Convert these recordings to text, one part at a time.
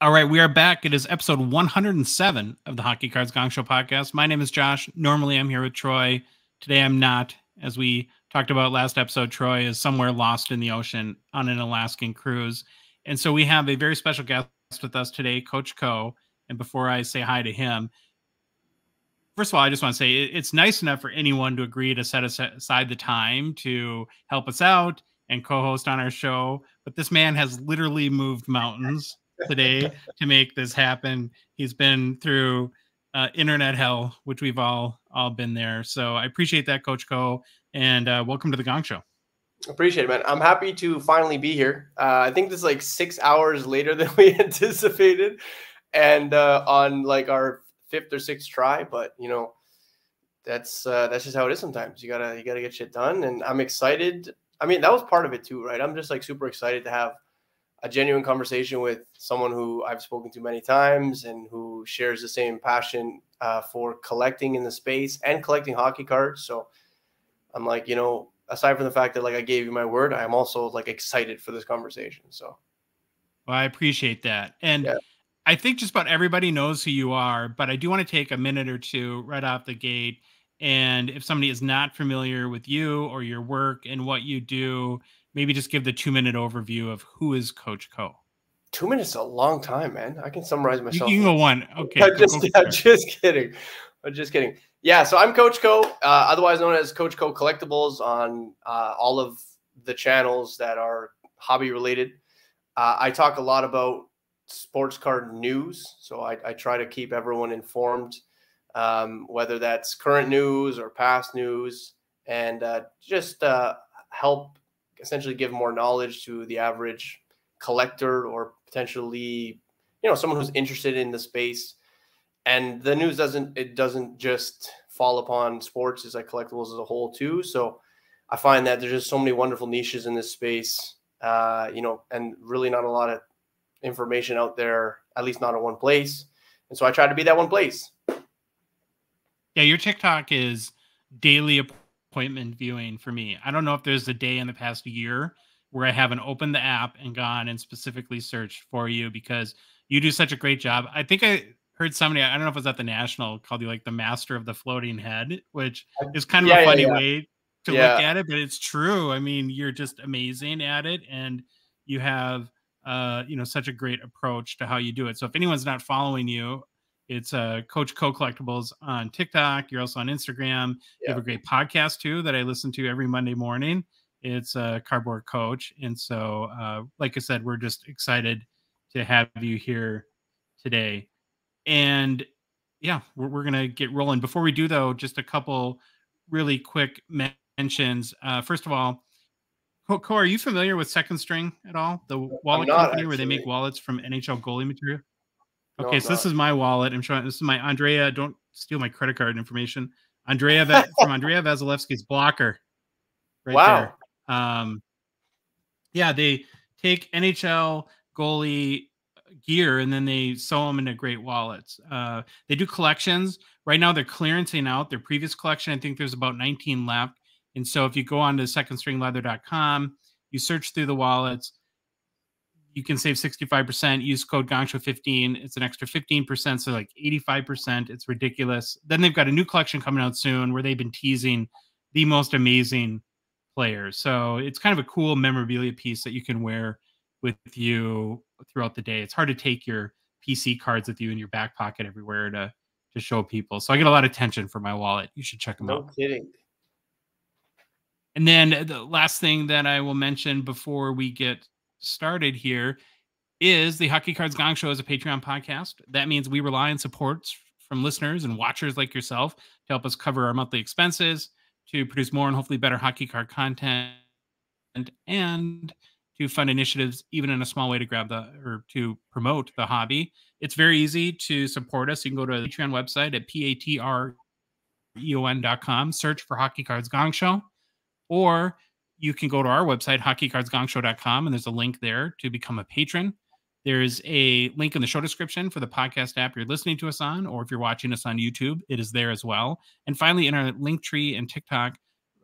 All right, we are back. It is episode 107 of the Hockey Cards Gongshow podcast. My name is Josh. Normally, I'm here with Troy. Today, I'm not. As we talked about last episode, Troy is somewhere lost in the ocean on an Alaskan cruise. And so we have a very special guest with us today, Coach Koe. And before I say hi to him, first of all, I just want to say it's nice enough for anyone to agree to set aside the time to help us out and co-host on our show. But this man has literally moved mountains today to make this happen. He's been through internet hell, which we've all been there. So I appreciate that, Coach Koe, and welcome to the Gong Show. Appreciate it, man. I'm happy to finally be here. I think this is like 6 hours later than we anticipated, and on like our fifth or sixth try. But you know, that's just how it is sometimes. You gotta get shit done, and I'm excited. I mean, that was part of it too, right? I'm just like super excited to have a genuine conversation with someone who I've spoken to many times and who shares the same passion for collecting in the space and collecting hockey cards. So I'm like, you know, aside from the fact that like I gave you my word, I'm also like excited for this conversation. So, well, I appreciate that. And yeah. I think just about everybody knows who you are, but I do want to take a minute or two right off the gate. And if somebody is not familiar with you or your work and what you do, maybe just give the 2-minute overview of who is Coach Koe. 2 minutes is a long time, man. I can summarize myself. You can go one. Okay. I'm just kidding. I'm just kidding. Yeah, so I'm Coach Koe, otherwise known as Coach Koe Collectibles on all of the channels that are hobby related. I talk a lot about sports card news, so I try to keep everyone informed, whether that's current news or past news, and just help essentially give more knowledge to the average collector or potentially, you know, someone who's interested in the space. And the news doesn't just fall upon sports, it's like collectibles as a whole too. So I find that there's just so many wonderful niches in this space, you know, and really not a lot of information out there, at least not in one place. And so I try to be that one place. Yeah, your TikTok is daily appointment viewing for me. I don't know if there's a day in the past year where I haven't opened the app and gone and specifically searched for you, because you do such a great job. I think I heard somebody, I don't know if it was at the National, called you like the master of the floating head, which is kind of a funny way to look at it, but it's true. I mean, you're just amazing at it, and you have you know, such a great approach to how you do it. So if anyone's not following you, it's Coach Koe Collectibles on TikTok. You're also on Instagram. You have a great podcast too that I listen to every Monday morning. It's Cardboard Coach. And so, like I said, we're just excited to have you here today. And yeah, we're going to get rolling. Before we do, though, just a couple really quick mentions. First of all, Koe, are you familiar with Second String at all? The wallet company where they make wallets from NHL goalie material? Okay, so this is my wallet. I'm showing, this is my Andrea. Don't steal my credit card information. Andrea from Andrea Vasilevsky's blocker. Right there. Yeah, they take NHL goalie gear and then they sew them into great wallets. They do collections. Right now they're clearancing out their previous collection. I think there's about 19 left. And so if you go on to secondstringleather.com, you search through the wallets, you can save 65%. Use code Gongshow15. It's an extra 15%, so like 85%. It's ridiculous. Then they've got a new collection coming out soon where they've been teasing the most amazing players. So it's kind of a cool memorabilia piece that you can wear with you throughout the day. It's hard to take your PC cards with you in your back pocket everywhere to show people. So I get a lot of attention for my wallet. You should check them out. No kidding. And then the last thing that I will mention before we get started here is the Hockey Cards Gongshow is a Patreon podcast. That means we rely on supports from listeners and watchers like yourself to help us cover our monthly expenses, to produce more and hopefully better hockey card content, and to fund initiatives, even in a small way, to promote the hobby. It's very easy to support us. You can go to the Patreon website at patreon.com, search for Hockey Cards Gongshow, or you can go to our website, hockeycardsgongshow.com, and there's a link there to become a patron. There's a link in the show description for the podcast app you're listening to us on, or if you're watching us on YouTube, it is there as well. And finally, in our Linktree and TikTok,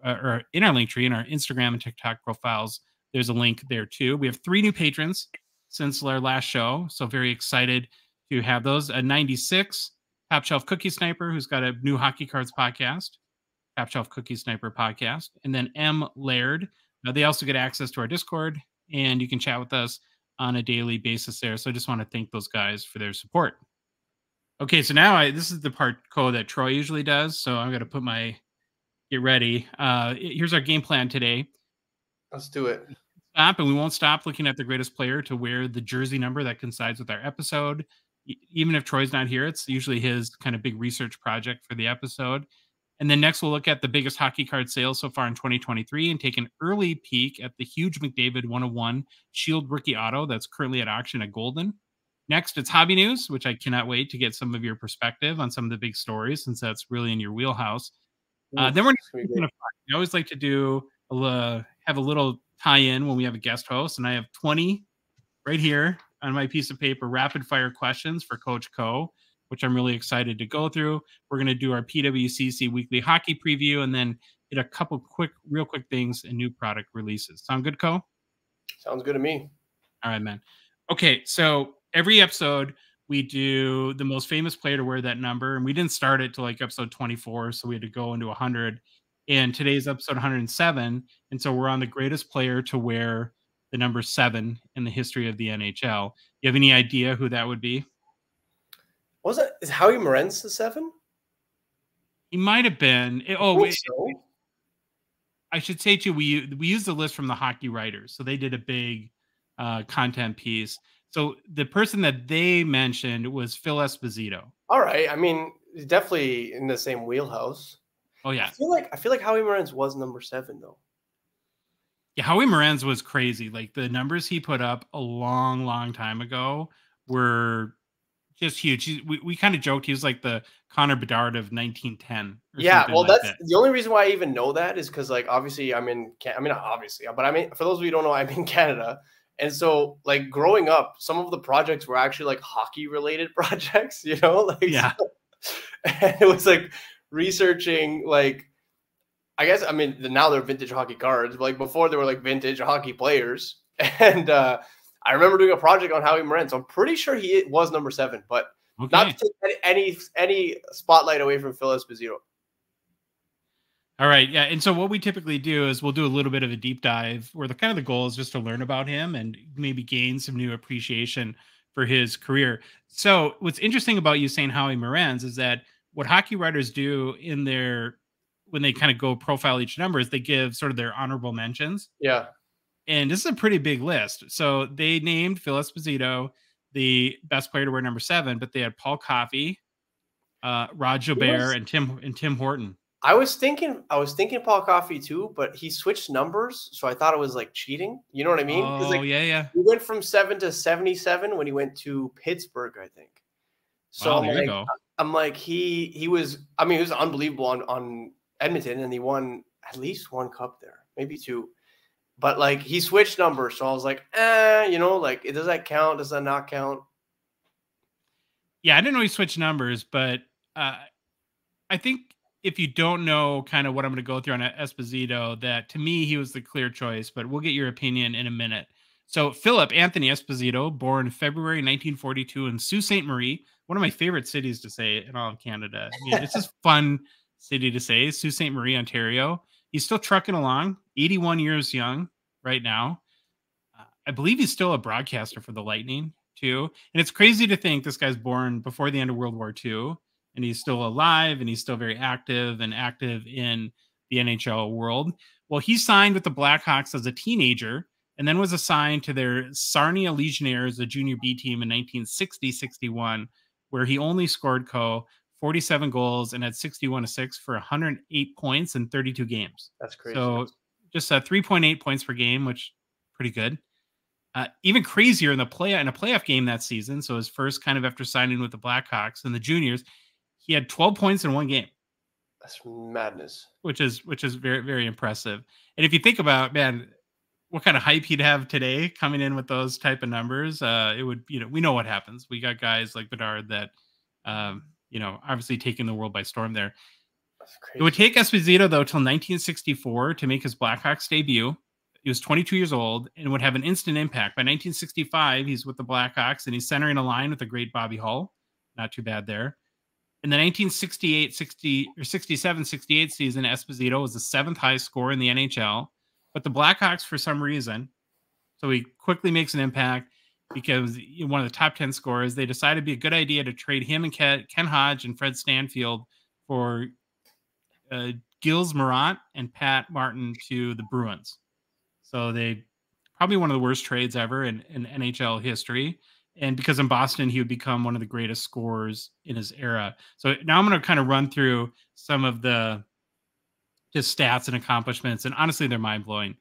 or in our Linktree, in our Instagram and TikTok profiles, there's a link there too. We have 3 new patrons since our last show. So very excited to have those. A 96, Top Shelf Cookie Sniper, who's got a new Hockey Cards podcast, Top Shelf Cookie Sniper podcast. And then M. Laird. They also get access to our Discord, and you can chat with us on a daily basis there. So I just want to thank those guys for their support. Okay, so now this is the part, Koe, that Troy usually does. So I'm going to put my get ready. Here's our game plan today. Let's do it. Stop, and we won't stop looking at the greatest player to wear the jersey number that coincides with our episode. Even if Troy's not here, it's usually his kind of big research project for the episode. And then next, we'll look at the biggest hockey card sales so far in 2023 and take an early peek at the huge McDavid 101 Shield rookie auto that's currently at auction at Golden. Next, it's hobby news, which I cannot wait to get some of your perspective on some of the big stories, since that's really in your wheelhouse. Then we're going to I always like to do have a little tie-in when we have a guest host, and I have 20 right here on my piece of paper rapid fire questions for Coach Koe, which I'm really excited to go through. We're going to do our PWCC Weekly hockey preview, and then hit a couple real quick things and new product releases. Sound good, Koe? Sounds good to me. All right, man. Okay, so every episode we do the most famous player to wear that number, and we didn't start it till like episode 24, so we had to go into 100. And today's episode 107, and so we're on the greatest player to wear the number 7 in the history of the NHL. You have any idea who that would be? Is Howie Morenz the 7? He might have been. I should say too, we used the list from the Hockey Writers, so they did a big content piece. So the person that they mentioned was Phil Esposito. All right, I mean, he's definitely in the same wheelhouse. Oh yeah, I feel like Howie Morenz was number 7 though. Yeah, Howie Morenz was crazy. Like the numbers he put up a long time ago were just huge. We kind of joked he was like the Connor Bedard of 1910. Yeah, well, that's the only reason why I even know that is because, like, obviously not obviously, but I mean, for those of you who don't know, I'm in Canada. And so, like, growing up, some of the projects were actually like hockey related projects, you know? Like, yeah. So, and it was like researching, like, I guess, I mean, now they're vintage hockey cards, but like before they were like vintage hockey players. And I remember doing a project on Howie Morenz. So I'm pretty sure he was number 7, but not to take any spotlight away from Phil Esposito. All right. Yeah. And so what we typically do is we'll do a little bit of a deep dive where the goal is just to learn about him and maybe gain some new appreciation for his career. So what's interesting about you saying Howie Morenz is that what hockey writers do when they kind of go profile each number is they give sort of their honorable mentions. Yeah. And this is a pretty big list. So they named Phil Esposito the best player to wear number 7, but they had Paul Coffey, Rod Gilbert, and Tim Horton. I was thinking Paul Coffey too, but he switched numbers, so I thought it was like cheating. You know what I mean? Oh, yeah. He went from 7 to 77 when he went to Pittsburgh, I think. So there you go. I'm like, he was unbelievable on Edmonton, and he won at least 1 cup there, maybe 2. But like he switched numbers, so I was like, like, does that count? Does that not count? Yeah, I didn't know he switched numbers, but I think if you don't know kind of what I'm going to go through on Esposito, that to me, he was the clear choice, but we'll get your opinion in a minute. So Philip Anthony Esposito, born February 1942 in Sault Ste. Marie, one of my favorite cities to say in all of Canada. I mean, it's just fun city to say, Sault Ste. Marie, Ontario. He's still trucking along, 81 years young right now. I believe he's still a broadcaster for the Lightning too. And it's crazy to think this guy's born before the end of World War II. And he's still alive, and he's still very active in the NHL world. Well, he signed with the Blackhawks as a teenager and then was assigned to their Sarnia Legionnaires, the junior B team in 1960-61, where he only scored 47 goals and had 61 assists for 108 points in 32 games. That's crazy. So just 3.8 points per game, which pretty good. Even crazier in a playoff game that season. So his first kind of after signing with the Blackhawks and the juniors, he had 12 points in 1 game. That's madness. Which is very, very impressive. And if you think about, man, what kind of hype he'd have today coming in with those type of numbers, it would, we know what happens. We got guys like Bedard that, obviously taking the world by storm there. That's crazy. It would take Esposito, though, till 1964 to make his Blackhawks debut. He was 22 years old and would have an instant impact. By 1965, he's with the Blackhawks, and he's centering a line with the great Bobby Hull. Not too bad there. In the 1967-68 season, Esposito was the 7th highest scorer in the NHL. But the Blackhawks, for some reason, so he quickly makes an impact because one of the top 10 scorers, they decided it'd be a good idea to trade him and Ken Hodge and Fred Stanfield for Gilles Morant and Pat Martin to the Bruins. So they probably one of the worst trades ever in NHL history. And because in Boston, he would become one of the greatest scorers in his era. So now I'm going to kind of run through some of his stats and accomplishments. And honestly, they're mind blowing.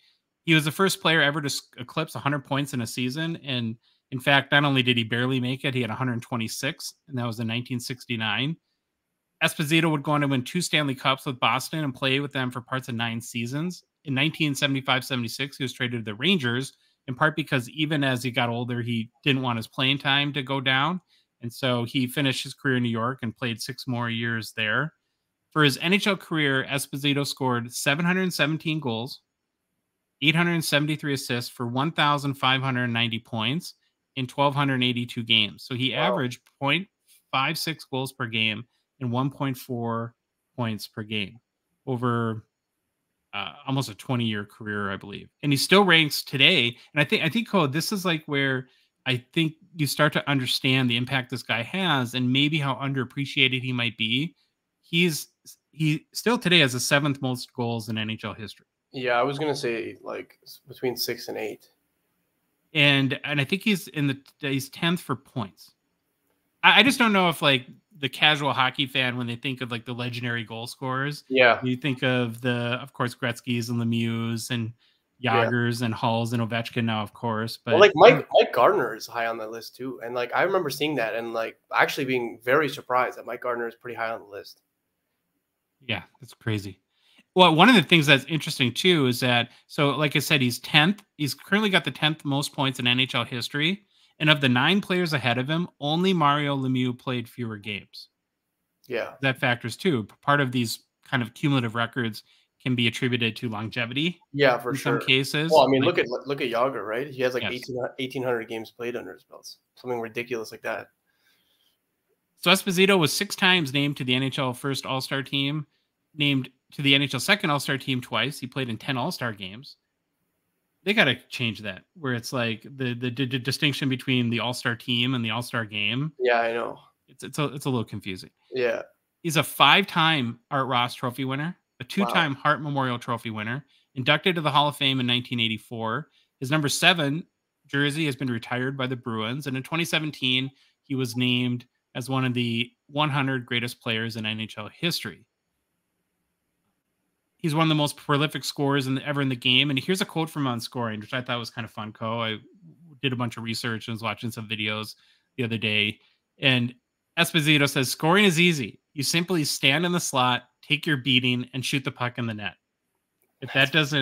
He was the first player ever to eclipse 100 points in a season. And in fact, not only did he barely make it, he had 126, and that was in 1969. Esposito would go on to win 2 Stanley Cups with Boston and play with them for parts of 9 seasons. In 1975-76, he was traded to the Rangers, in part because even as he got older, he didn't want his playing time to go down. And so he finished his career in New York and played 6 more years there. For his NHL career, Esposito scored 717 goals, 873 assists for 1,590 points in 1,282 games. So he averaged 0.56 goals per game and 1.4 points per game over almost a 20-year career, I believe. And he still ranks today. And I think, Code, this is like where I think you start to understand the impact this guy has and maybe how underappreciated he might be. He still today has the 7th most goals in NHL history. Yeah, I was going to say like between 6 and 8. And I think he's 10th for points. I just don't know if like the casual hockey fan, when they think of like the legendary goal scorers, you think of course, Gretzky's and Lemieux and Jagers and Hulls and Ovechkin now, of course. But like Mike Gardner is high on that list too. And like I remember seeing that and like actually being very surprised that Mike Gardner is pretty high on the list. Yeah, that's crazy. Well, one of the things that's interesting too is that, so like I said, he's 10th. He's currently got the 10th most points in NHL history. And of the 9 players ahead of him, only Mario Lemieux played fewer games. Yeah. That factors too. Part of these kind of cumulative records can be attributed to longevity. Yeah, for sure. In some cases. Well, I mean, look at Jágr, right? He has like 1,800 games played under his belts. Something ridiculous like that. So Esposito was 6 times named to the NHL first All-Star team, named to the NHL second All-Star team twice. He played in 10 All-Star games. They got to change that, where it's like the distinction between the All-Star team and the All-Star game. Yeah, I know. It's a little confusing. Yeah. He's a 5-time Art Ross Trophy winner, a 2-time Hart Memorial Trophy winner, inducted to the Hall of Fame in 1984. His number 7 jersey has been retired by the Bruins, and in 2017, he was named as one of the 100 greatest players in NHL history. He's one of the most prolific scorers ever in the game. And here's a quote from him on scoring, which I thought was kind of fun, Ko. I did a bunch of research and was watching some videos the other day. And Esposito says, "Scoring is easy. You simply stand in the slot, take your beating, and shoot the puck in the net." If that is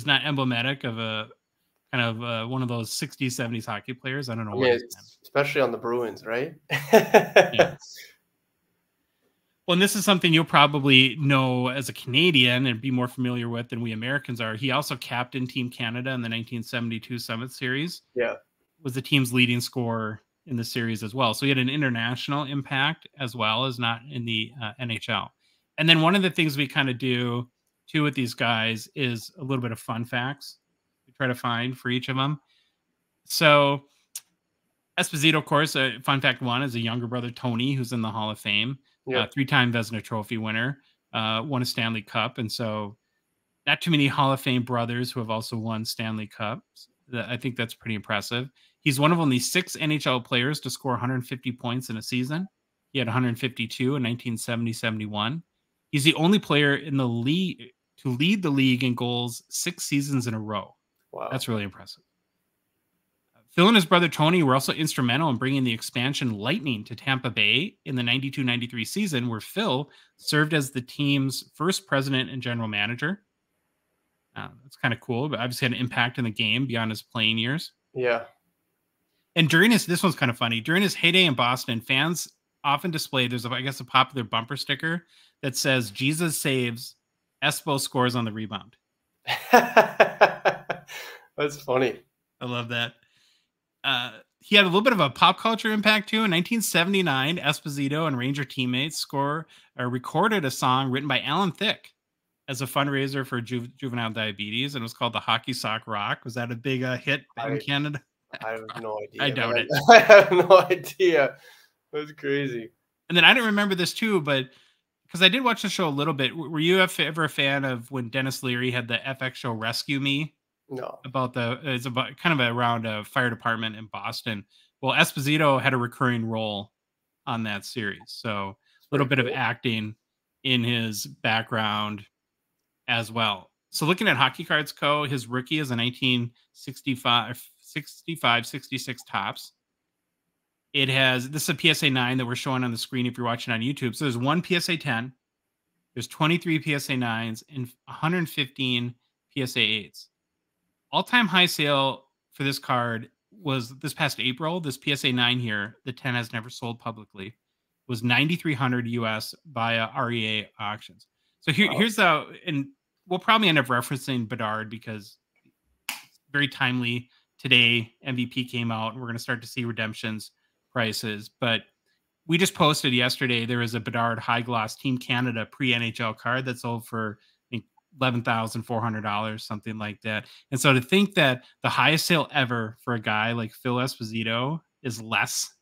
not emblematic of a kind of one of those 60s, 70s hockey players, I don't know. Especially on the Bruins, right? Yeah. Well, and this is something you'll probably know as a Canadian and be more familiar with than we Americans are. He also captained Team Canada in the 1972 Summit Series. Yeah. Was the team's leading scorer in the series as well. So he had an international impact as well as not in the NHL. And then one of the things we kind of do too with these guys is a little bit of fun facts we try to find for each of them. So Esposito, of course, fun fact 1 is a younger brother, Tony, who's in the Hall of Fame. 3-time Vezina Trophy winner, won a Stanley Cup. And so not too many Hall of Fame brothers who have also won Stanley Cups. I think that's pretty impressive. He's one of only 6 NHL players to score 150 points in a season. He had 152 in 1970-71. He's the only player in the league to lead the league in goals 6 seasons in a row. Wow. That's really impressive. Phil and his brother Tony were also instrumental in bringing the expansion Lightning to Tampa Bay in the 92-93 season, where Phil served as the team's first president and general manager. That's kind of cool, but obviously had an impact in the game beyond his playing years. Yeah. And during this one's kind of funny. During his heyday in Boston, fans often displayed, there's, I guess, a popular bumper sticker that says, "Jesus saves, Espo scores on the rebound." That's funny. I love that. He had a little bit of a pop culture impact too. In 1979, Esposito and Ranger teammates recorded a song written by Alan Thicke as a fundraiser for juvenile diabetes, and it was called the Hockey Sock Rock. Was that a big hit in Canada? I have no idea. I doubt it. I have no idea. That's crazy. And then I didn't remember this too, but because I did watch the show a little bit. Were you ever a fan of when Dennis Leary had the FX show Rescue Me? No. It's about kind of around a fire department in Boston. Well, Esposito had a recurring role on that series. So a little bit of acting in his background as well. So looking at Hockey Cards Co., his rookie is a 1965-66 Topps. It has, this is a PSA 9 that we're showing on the screen if you're watching on YouTube. So there's one PSA 10, there's 23 PSA 9s, and 115 PSA 8s. All-time high sale for this card was this past April. This PSA 9 here, the 10 has never sold publicly, was $9,300 US via REA auctions. So here's the, and we'll probably end up referencing Bedard because it's very timely. Today, MVP came out, and we're going to start to see redemptions prices. But we just posted yesterday, there was a Bedard High Gloss Team Canada pre-NHL card that sold for, I think, $11,400, something like that. And so to think that the highest sale ever for a guy like Phil Esposito is less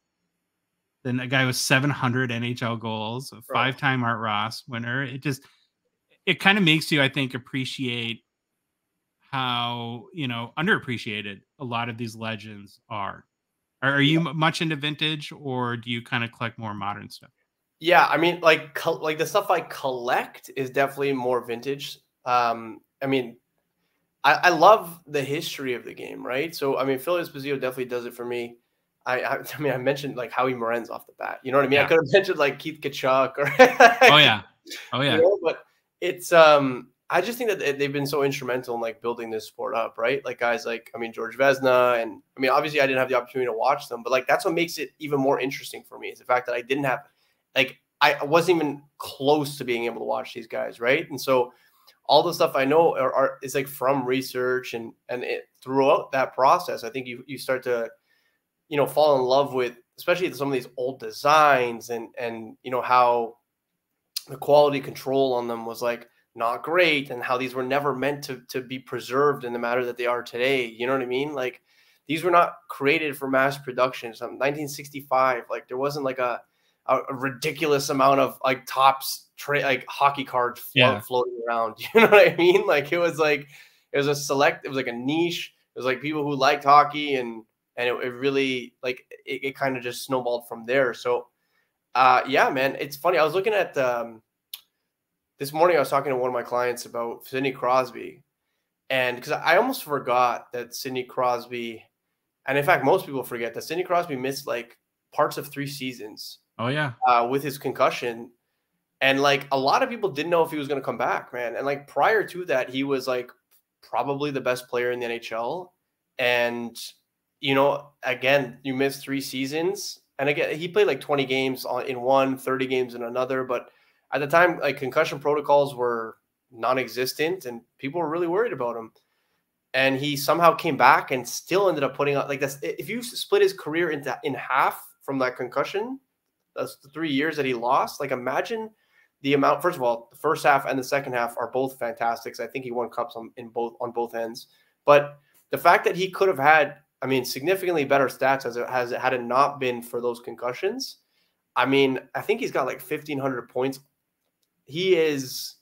than a guy with 700 NHL goals, a five-time Art Ross winner, it kind of makes you, I think, appreciate how, underappreciated a lot of these legends are. Are you much into vintage, or do you kind of collect more modern stuff? Yeah, I mean, like the stuff I collect is definitely more vintage. I mean, I love the history of the game, right? So, I mean, Phil Esposito definitely does it for me. I mean, I mentioned like Howie Morenz off the bat. You know what I mean? Yeah. I could have mentioned like Keith Tkachuk or oh yeah. But it's I just think that they've been so instrumental in like building this sport up, right? Like guys like, I mean, George Vezina, and I mean, obviously I didn't have the opportunity to watch them, but like that's what makes it even more interesting for me is the fact that I didn't have, like, I wasn't even close to being able to watch these guys, right? And so all the stuff I know is like from research and throughout that process, I think you start to, fall in love with, especially some of these old designs and how the quality control on them was like not great, and how these were never meant to be preserved in the manner that they are today. You know what I mean? Like these were not created for mass production. So 1965, like there wasn't like a ridiculous amount of like Topps like hockey cards floating around. You know what I mean? Like it was like it was like a niche. It was like people who liked hockey, and it really like it kind of just snowballed from there. So yeah, man, it's funny. I was looking at this morning, I was talking to one of my clients about Sidney Crosby, and because I almost forgot that Sidney Crosby, and in fact, most people forget that Sidney Crosby missed like parts of 3 seasons. Oh yeah, with his concussion, and like a lot of people didn't know if he was going to come back, man. And like prior to that, he was like probably the best player in the NHL, and again, you missed 3 seasons, and again, he played like 20 games in one, 30 games in another, but at the time, like concussion protocols were non-existent, and people were really worried about him. And he somehow came back and still ended up putting out like this. If you split his career in half from that concussion, that's the 3 years that he lost. Like imagine the amount. First of all, the first half and the second half are both fantastic. I think he won cups on both ends. But the fact that he could have had, I mean, significantly better stats had it not been for those concussions. I mean, I think he's got like 1,500 points. He is,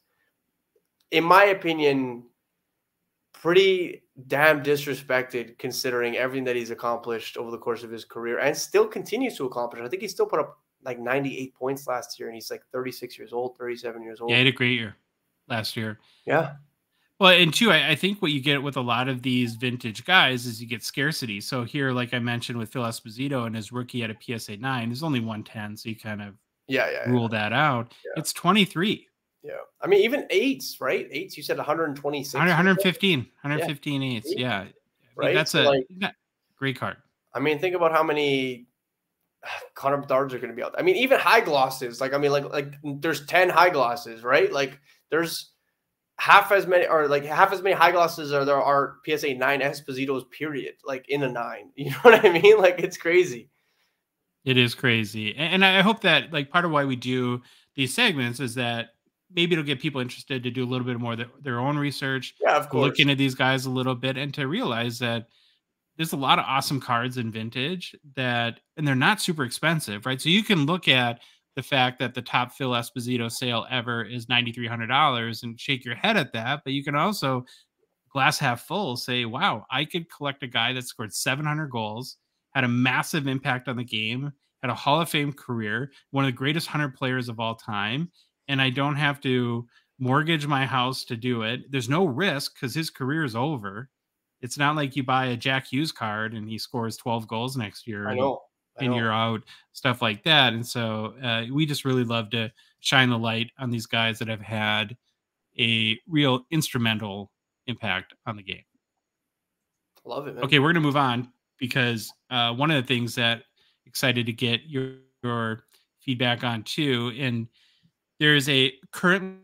in my opinion, pretty damn disrespected considering everything that he's accomplished over the course of his career and still continues to accomplish. I think he still put up like 98 points last year, and he's like 36 years old, 37 years old. Yeah, he had a great year last year. Yeah. Well, and two, I think what you get with a lot of these vintage guys is you get scarcity. So here, like I mentioned with Phil Esposito and his rookie at a PSA 9, there's only 110, so you kind of rule that out. Yeah. It's 23. Yeah. I mean, even 8s, right? 8s, you said 126. 115 8s. Yeah. Right. That's a great card. I mean, think about how many Connor Bedards are going to be out there. I mean, even high glosses. Like, I mean, like there's 10 high glosses, right? Like there's, half as many high glosses are there are PSA 9 Espositos, period, like in a 9. You know what I mean? Like, it's crazy. It is crazy. And I hope that, like, part of why we do these segments is that maybe it'll get people interested to do a little bit more their own research, Yeah, of to look course. into these guys a little bit, and to realize that there's a lot of awesome cards in vintage and they're not super expensive, right? So you can look at the fact that the top Phil Esposito sale ever is $9,300 and shake your head at that. But you can also, glass half full, say, wow, I could collect a guy that scored 700 goals, had a massive impact on the game, had a Hall of Fame career, one of the greatest 100 players of all time, and I don't have to mortgage my house to do it. There's no risk because his career is over. It's not like you buy a Jack Hughes card and he scores 12 goals next year I and know. you're out, stuff like that. And so we just really love to shine the light on these guys that have had a real instrumental impact on the game. Love it, man. Okay, we're going to move on because one of the things that excited to get your feedback on too, and there's currently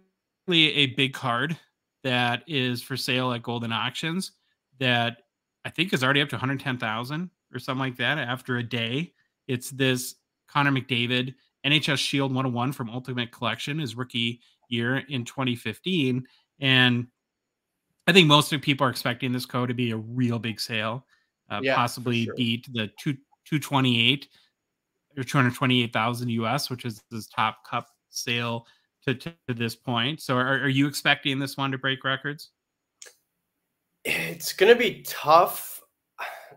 a big card that is for sale at Golden Auctions that I think is already up to 110,000 or something like that after a day. It's this Connor McDavid NHL Shield 101 from Ultimate Collection, his rookie year in 2015. And I think most of the people are expecting this code to be a real big sale, Yeah, possibly beat the 228 or 228,000 US, which is this top cup sale to this point. So are you expecting this one to break records? It's going to be tough.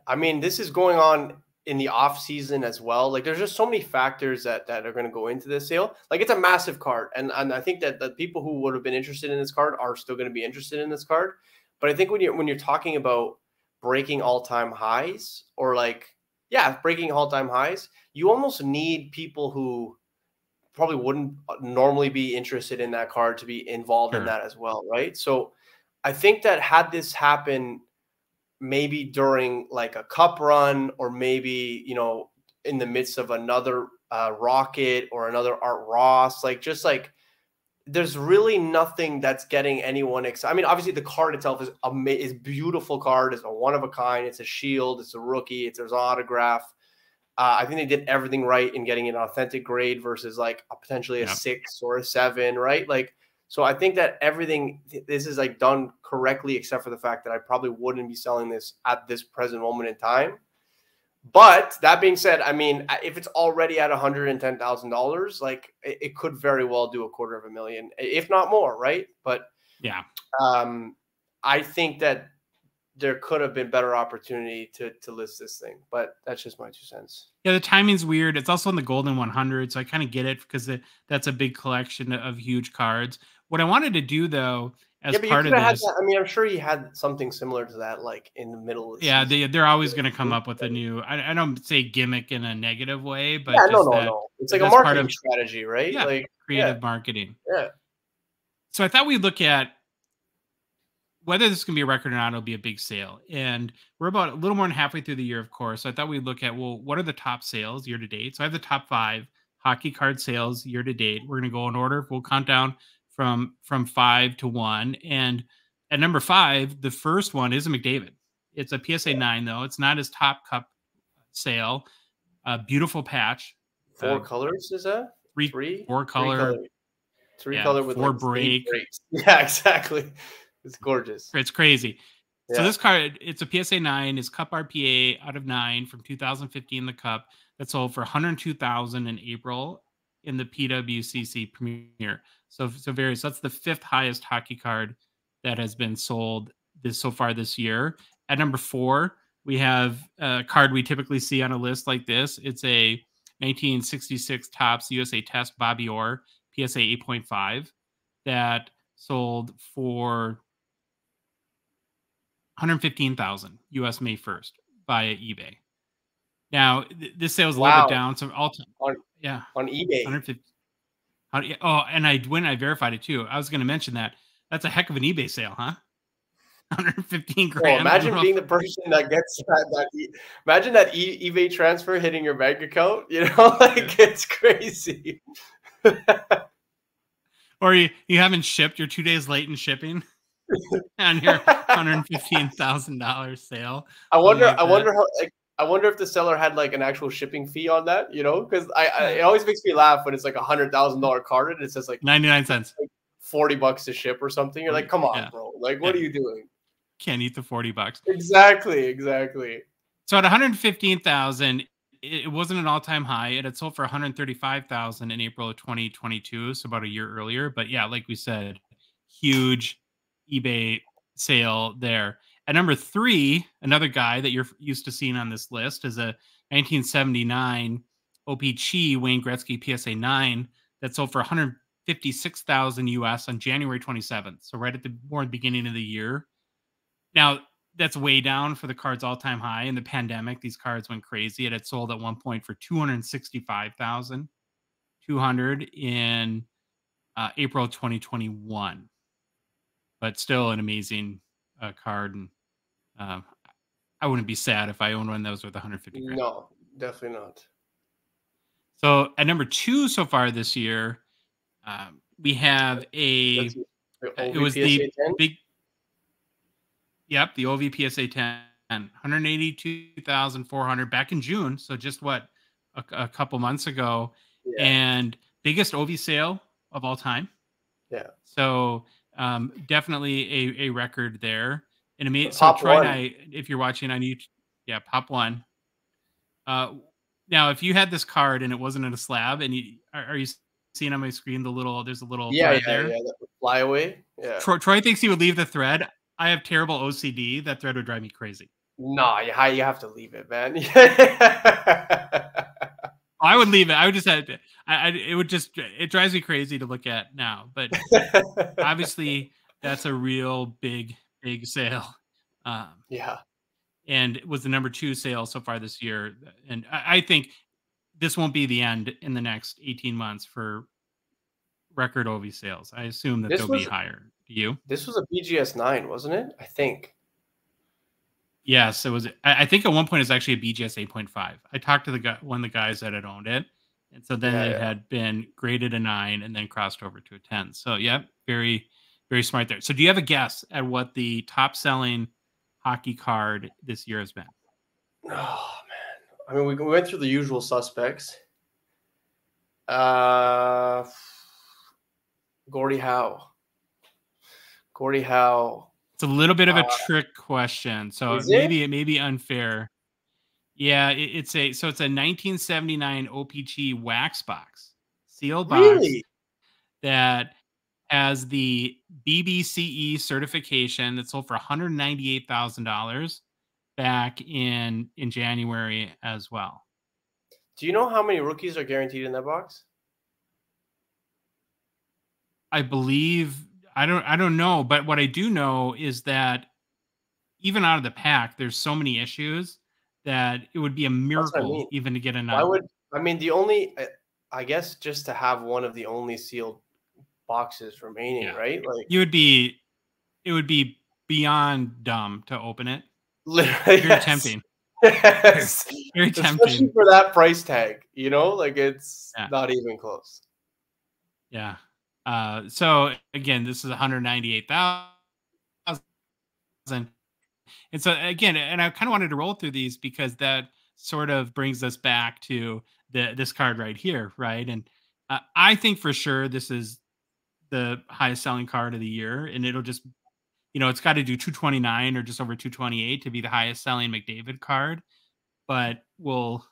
I mean, this is going on in the off season as well. Like, there's just so many factors that are going to go into this sale. Like, it's a massive card. And I think that the people who would have been interested in this card are still going to be interested in this card. But I think when you're talking about breaking all-time highs, or breaking all-time highs, you almost need people who probably wouldn't normally be interested in that card to be involved in that as well, right? So I think that had this happen maybe during like a cup run, or maybe, in the midst of another Rocket or another Art Ross, there's really nothing that's getting anyone excited. I mean, obviously the card itself is beautiful card. It's a one of a kind. It's a shield. It's a rookie. There's an autograph. I think they did everything right in getting an authentic grade versus like potentially a 6 or a 7, right? So I think that this is like done correctly, except for the fact that I probably wouldn't be selling this at this present moment in time. But that being said, I mean, if it's already at $110,000, like it could very well do $250,000, if not more, right? But yeah, I think that there could have been better opportunity to list this thing, but that's just my 2 cents. Yeah, the timing's weird. It's also in the Golden 100, so I kind of get it because that's a big collection of huge cards. What I wanted to do, though, as part of this, I mean, I'm sure he had something similar to that, like in the middle of the season. They're always going to come up with a new. I don't say gimmick in a negative way, but no. It's like a marketing strategy, right? Yeah, like creative marketing. Yeah. So I thought we'd look at whether this can be a record or not. It'll be a big sale, and we're about a little more than halfway through the year, of course. So I thought we'd look at, well, what are the top sales year to date? So I have the top 5 hockey card sales year to date. We're going to go in order. We'll count down from 5 to 1, and at number 5, the first one is a McDavid. It's a PSA 9, though. It's not his top cup sale. Beautiful patch. 4 colors, is that? 4 color. 3 color with 4 breaks. Yeah, exactly. It's gorgeous. It's crazy. Yeah. So this card, it's a PSA 9. It's Cup RPA out of 9 from 2015. The Cup that sold for $102,000 in April in the PWCC Premier. So that's the 5th highest hockey card that has been sold so far this year. At number 4, we have a card we typically see on a list like this. It's a 1966 Topps USA Test Bobby Orr PSA 8.5 that sold for $115,000 US May 1st via eBay. Now this sale is a little bit down. So on eBay. 150. Oh, and I verified it too. I was going to mention that. That's a heck of an eBay sale, huh? 115 grand. Well, imagine being the person that gets imagine that eBay transfer hitting your bank account. It's crazy. Or you haven't shipped, you're 2 days late in shipping on your $115,000 sale. I Something wonder like I that. wonder how like I wonder if the seller had like an actual shipping fee on that, you know? Because it Uh, always makes me laugh when it's like $100,000 card and it says like 99 cents. $40 to ship or something. You're like, come on, Yeah. bro. Like, what Yeah. are you doing? Can't eat the $40. Exactly, exactly. So at 115,000, it wasn't an all-time high. It had sold for 135,000 in April of 2022, so about a year earlier. But yeah, like we said, huge eBay sale there. At number 3, another guy that you're used to seeing on this list is a 1979 OPC Wayne Gretzky PSA 9 that sold for 156,000 US on January 27th. So right at the more beginning of the year. Now, that's way down for the card's all-time high. In the pandemic, these cards went crazy. It had sold at one point for 265,200 in April 2021. But still an amazing card, and uh, I wouldn't be sad if I owned one that was worth 150 grand. No, definitely not. So at number 2 so far this year, we have That's it was OVPSA the 10. big, yep, the OVPSA 10, 182,400 back in June. So just what, a couple months ago, Yeah, and biggest OV sale of all time. yeah. So definitely a record there. And The so pop Troy and one. I, if you're watching on YouTube, yeah, pop one. Now, if you had this card and it wasn't in a slab, and are you seeing on my screen there's a little Yeah, thread yeah, there? yeah. That fly away. Yeah. Troy thinks he would leave the thread. I have terrible OCD. That thread would drive me crazy. Nah, you have to leave it, man. I would leave it. I would just have to, it would just, it drives me crazy to look at now. But obviously, that's a real big sale. Yeah. And it was the number 2 sale so far this year. And I think this won't be the end in the next 18 months for record OV sales. I assume that This they'll be was higher. Do you? this was a BGS 9, wasn't it? I think. Yes, it was. I think at one point it's actually a BGS 8.5. I talked to one of the guys that had owned it, and so then Yeah, it yeah. had been graded a 9 and then crossed over to a 10. So yeah, very, very smart there. So do you have a guess at what the top selling hockey card this year has been? Oh man. I mean, we went through the usual suspects. Gordie Howe. Gordie Howe. It's a little bit of a trick question, so Is maybe it may be unfair. Yeah, it's a 1979 OPG wax box, sealed box Really? that has the BBCE certification that sold for $198,000 back in January as well. Do you know how many rookies are guaranteed in that box? I believe I don't know, but what I do know is that even out of the pack, there's so many issues that it would be a That's what I miracle mean. even to get a Why 9. would I mean the only I guess just to have one of the only sealed boxes remaining, Yeah. right? Like It would be beyond dumb to open it. literally, Very yes. tempting. Yes. Very Especially tempting. for that price tag, you know, like it's Yeah. not even close. Yeah. So again, this is 198,000. And so again, and I kind of wanted to roll through these because that sort of brings us back to this card right here, right? And I think for sure this is the highest selling card of the year, and it'll just, it's got to do 229 or just over 228 to be the highest selling McDavid card. But we'll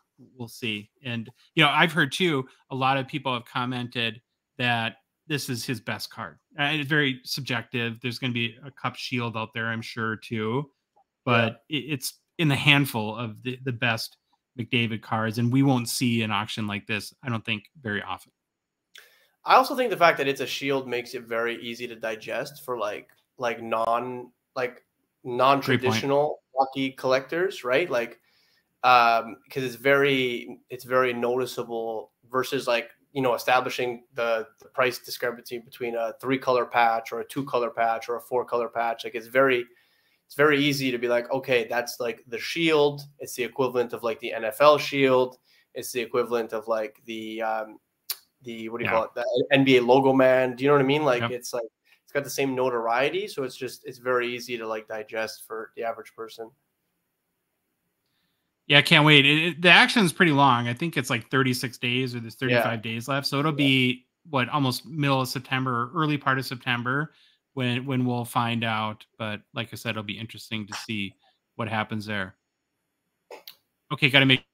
see. And I've heard too, a lot of people have commented that this is his best card. It's very subjective. There's going to be a cup shield out there, I'm sure too, but it's in the handful of the best McDavid cards, and we won't see an auction like this, I don't think, very often. I also think the fact that it's a shield makes it very easy to digest for non-traditional hockey collectors, right? Like because it's very noticeable versus establishing the price discrepancy between a 3-color patch or a 2-color patch or a 4-color patch. Like it's very easy to be like, okay, that's like the shield. It's the equivalent of like the NFL shield. It's the equivalent of like the what do you call it? The NBA logo man. Do you know what I mean? Like, Yep. it's got the same notoriety. So it's very easy to like digest for the average person. Yeah, I can't wait. The action is pretty long. I think it's like 36 days or there's 35 days left. So it'll be almost middle of September, early part of September when we'll find out. But like I said, it'll be interesting to see what happens there. Okay, got to make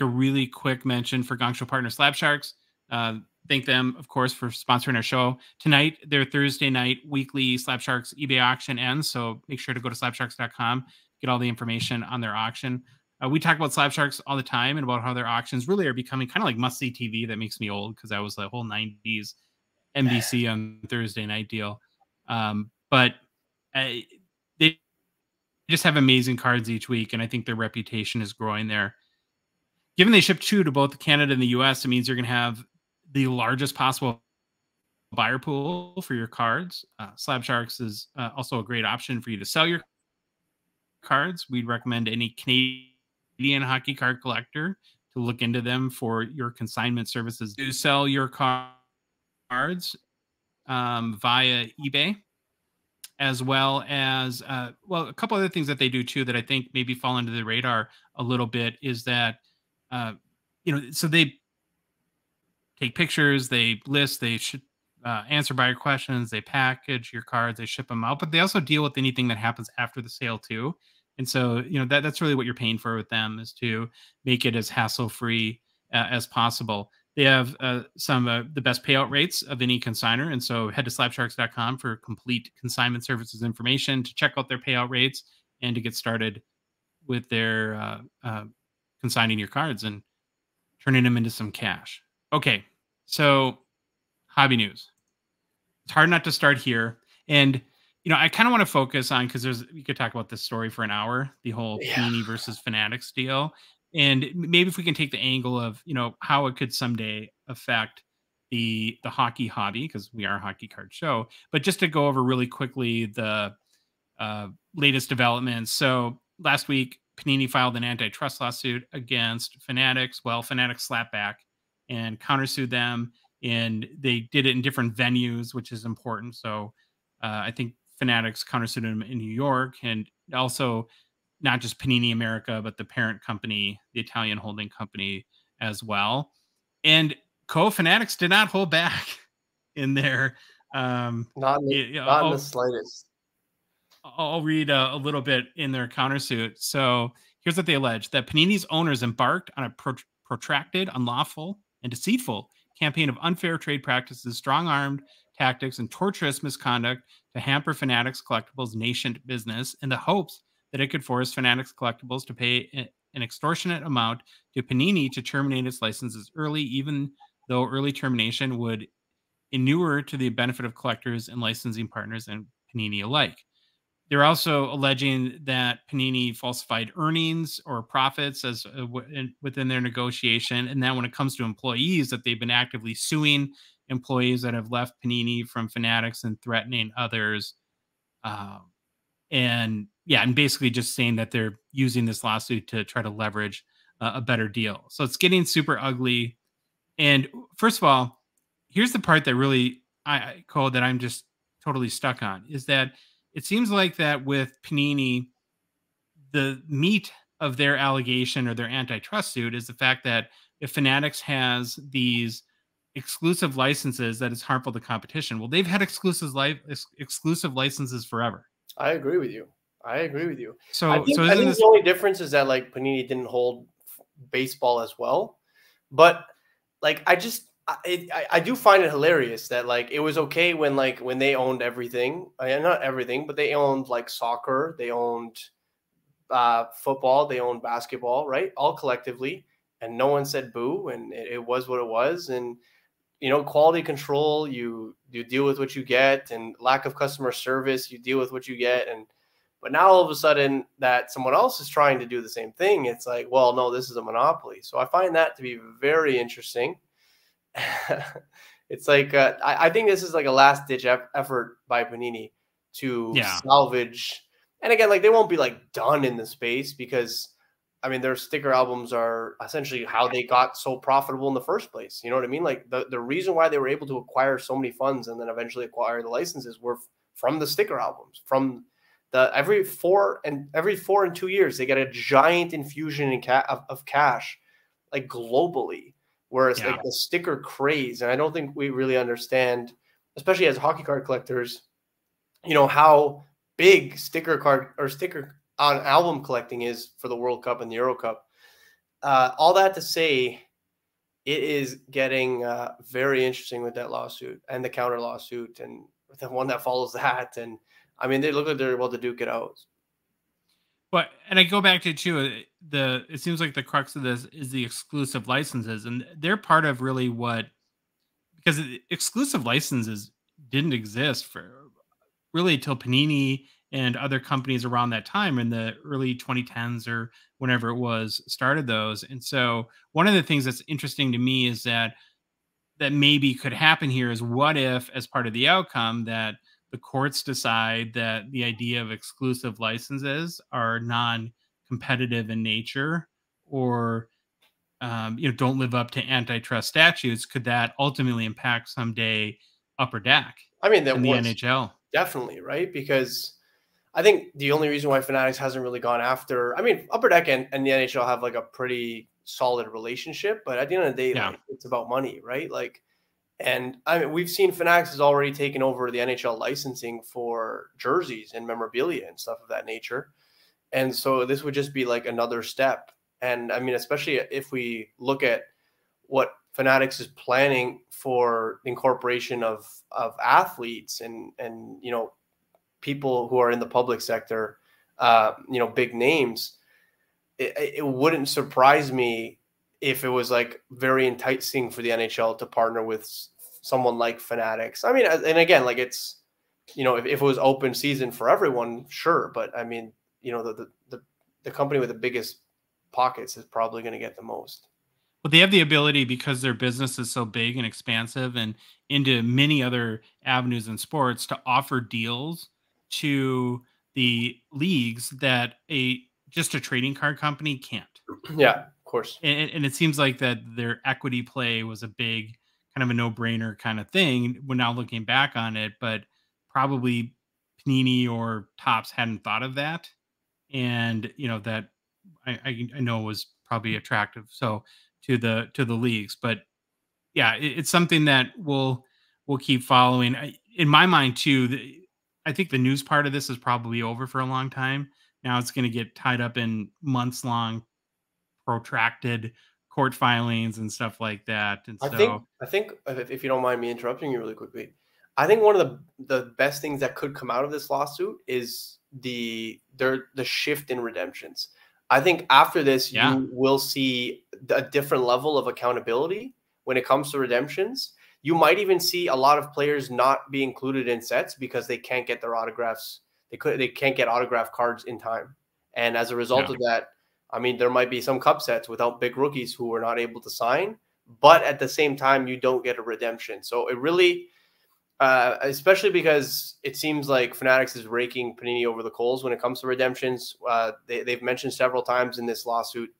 a really quick mention for Gongshow partner Slab Sharks. Thank them, of course, for sponsoring our show. Tonight, their Thursday night weekly Slab Sharks eBay auction ends. So make sure to go to slabsharks.com, get all the information on their auction. We talk about Slab Sharks all the time and about how their auctions really are becoming kind of like must-see TV. That makes me old because that was the whole 90s NBC on Thursday night deal. But they just have amazing cards each week, and I think their reputation is growing there. Given they ship 2 to both Canada and the US, it means you're going to have the largest possible buyer pool for your cards. Slab Sharks is also a great option for you to sell your cards. We'd recommend any Canadian hockey card collector to look into them for your consignment services. To sell your cards via eBay, as well as, a couple other things that they do too that I think maybe fall under the radar a little bit is that, so they take pictures, they list, they answer buyer questions, they package your cards, they ship them out, but they also deal with anything that happens after the sale too. And so, that's really what you're paying for with them, is to make it as hassle-free as possible. They have some of the best payout rates of any consigner. And so head to slabsharks.com for complete consignment services information to check out their payout rates and to get started with their consigning your cards and turning them into some cash. Okay, so hobby news. It's hard not to start here. And, I kind of want to focus on, because we could talk about this story for an hour, the whole Panini versus Fanatics deal. And maybe if we can take the angle of, how it could someday affect the hockey hobby, because we are a hockey card show, but just to go over really quickly the latest developments. So last week, Panini filed an antitrust lawsuit against Fanatics. Well, Fanatics slapped back and countersued them, and they did it in different venues, which is important. So I think Fanatics countersued them in New York, and also not just Panini America, but the parent company, the Italian holding company as well. And Fanatics did not hold back in their not in the slightest. I'll read a little bit in their countersuit. So here's what they allege: that Panini's owners embarked on a protracted, unlawful, and deceitful campaign of unfair trade practices, strong-armed tactics, and torturous misconduct to hamper Fanatics Collectibles' nascent business in the hopes that it could force Fanatics Collectibles to pay an extortionate amount to Panini to terminate its licenses early, even though early termination would inure to the benefit of collectors and licensing partners and Panini alike. They're also alleging that Panini falsified earnings or profits as within their negotiation, and that when it comes to employees, that they've been actively suing employees that have left Panini from Fanatics and threatening others. And basically just saying that they're using this lawsuit to try to leverage a better deal. So it's getting super ugly. And first of all, here's the part that really that I'm just totally stuck on, is that it seems like that with Panini, the meat of their allegation or their antitrust suit is the fact that if Fanatics has these exclusive licenses, that is harmful to competition. Well, they've had exclusive licenses forever. I agree with you. So I think the only difference is that like Panini didn't hold baseball as well, but like I do find it hilarious that like it was okay when they owned everything, not everything, but they owned like soccer, they owned football, they owned basketball, right? All collectively, and no one said boo, and it was what it was. And quality control, you deal with what you get, and lack of customer service, you deal with what you get. But now all of a sudden that someone else is trying to do the same thing, it's like, well, no, this is a monopoly. So I find that to be very interesting. It's like I think this is like a last ditch effort by Panini to salvage. And again, like they won't be like done in the space, because I mean, their sticker albums are essentially how they got so profitable in the first place. You know what I mean? Like the reason why they were able to acquire so many funds and then eventually acquire the licenses were from the sticker albums. From the every 4 and 2 years, they get a giant infusion of cash, like globally. Whereas like the sticker craze, and I don't think we really understand, especially as hockey card collectors, you know, how big sticker on album collecting is for the World Cup and the Euro Cup. All that to say, it is getting very interesting with that lawsuit and the counter lawsuit and the one that follows that. And I mean, they look like they're able to duke it out. But, and I go back to too, it seems like the crux of this is the exclusive licenses, and they're part of really what, because exclusive licenses didn't exist for really till Panini and other companies around that time in the early 2010s or whenever it was started those. And so one of the things that's interesting to me is that maybe could happen here is, what if, as part of the outcome, that the courts decide that the idea of exclusive licenses are non-competitive in nature, or don't live up to antitrust statutes? Could that ultimately impact someday Upper Deck? I mean, that in the NHL, definitely, right? Because I think the only reason why Fanatics hasn't really gone after, I mean, Upper Deck and the NHL have like a pretty solid relationship, but at the end of the day, like, it's about money, right? Like, and I mean, we've seen Fanatics has already taken over the NHL licensing for jerseys and memorabilia and stuff of that nature. And so this would just be like another step. And I mean, especially if we look at what Fanatics is planning for the incorporation of athletes and you know, people who are in the public sector, you know, big names, it wouldn't surprise me if it was like very enticing for the NHL to partner with someone like Fanatics. I mean, and again, like it's, you know, if it was open season for everyone, sure. But I mean, you know, the company with the biggest pockets is probably going to get the most. But they have the ability, because their business is so big and expansive and into many other avenues in sports, to offer deals to the leagues that just a trading card company can't. Yeah, of course. And it seems like that their equity play was a big kind of a no-brainer kind of thing when now looking back on it, but probably Panini or Topps hadn't thought of that. And, you know, that I know was probably attractive so to the leagues. But yeah, it's something that we'll keep following. In my mind too, I think the news part of this is probably over for a long time. Now it's going to get tied up in months long protracted court filings and stuff like that. And I think if you don't mind me interrupting you really quickly, I think one of the best things that could come out of this lawsuit is the shift in redemptions. I think after this, you will see a different level of accountability when it comes to redemptions. You might even see a lot of players not be included in sets because they can't get their autographs. They can't get autograph cards in time. And as a result of that, I mean, there might be some cup sets without big rookies who were not able to sign, but at the same time, you don't get a redemption. So it really, especially because it seems like Fanatics is raking Panini over the coals when it comes to redemptions. They've mentioned several times in this lawsuit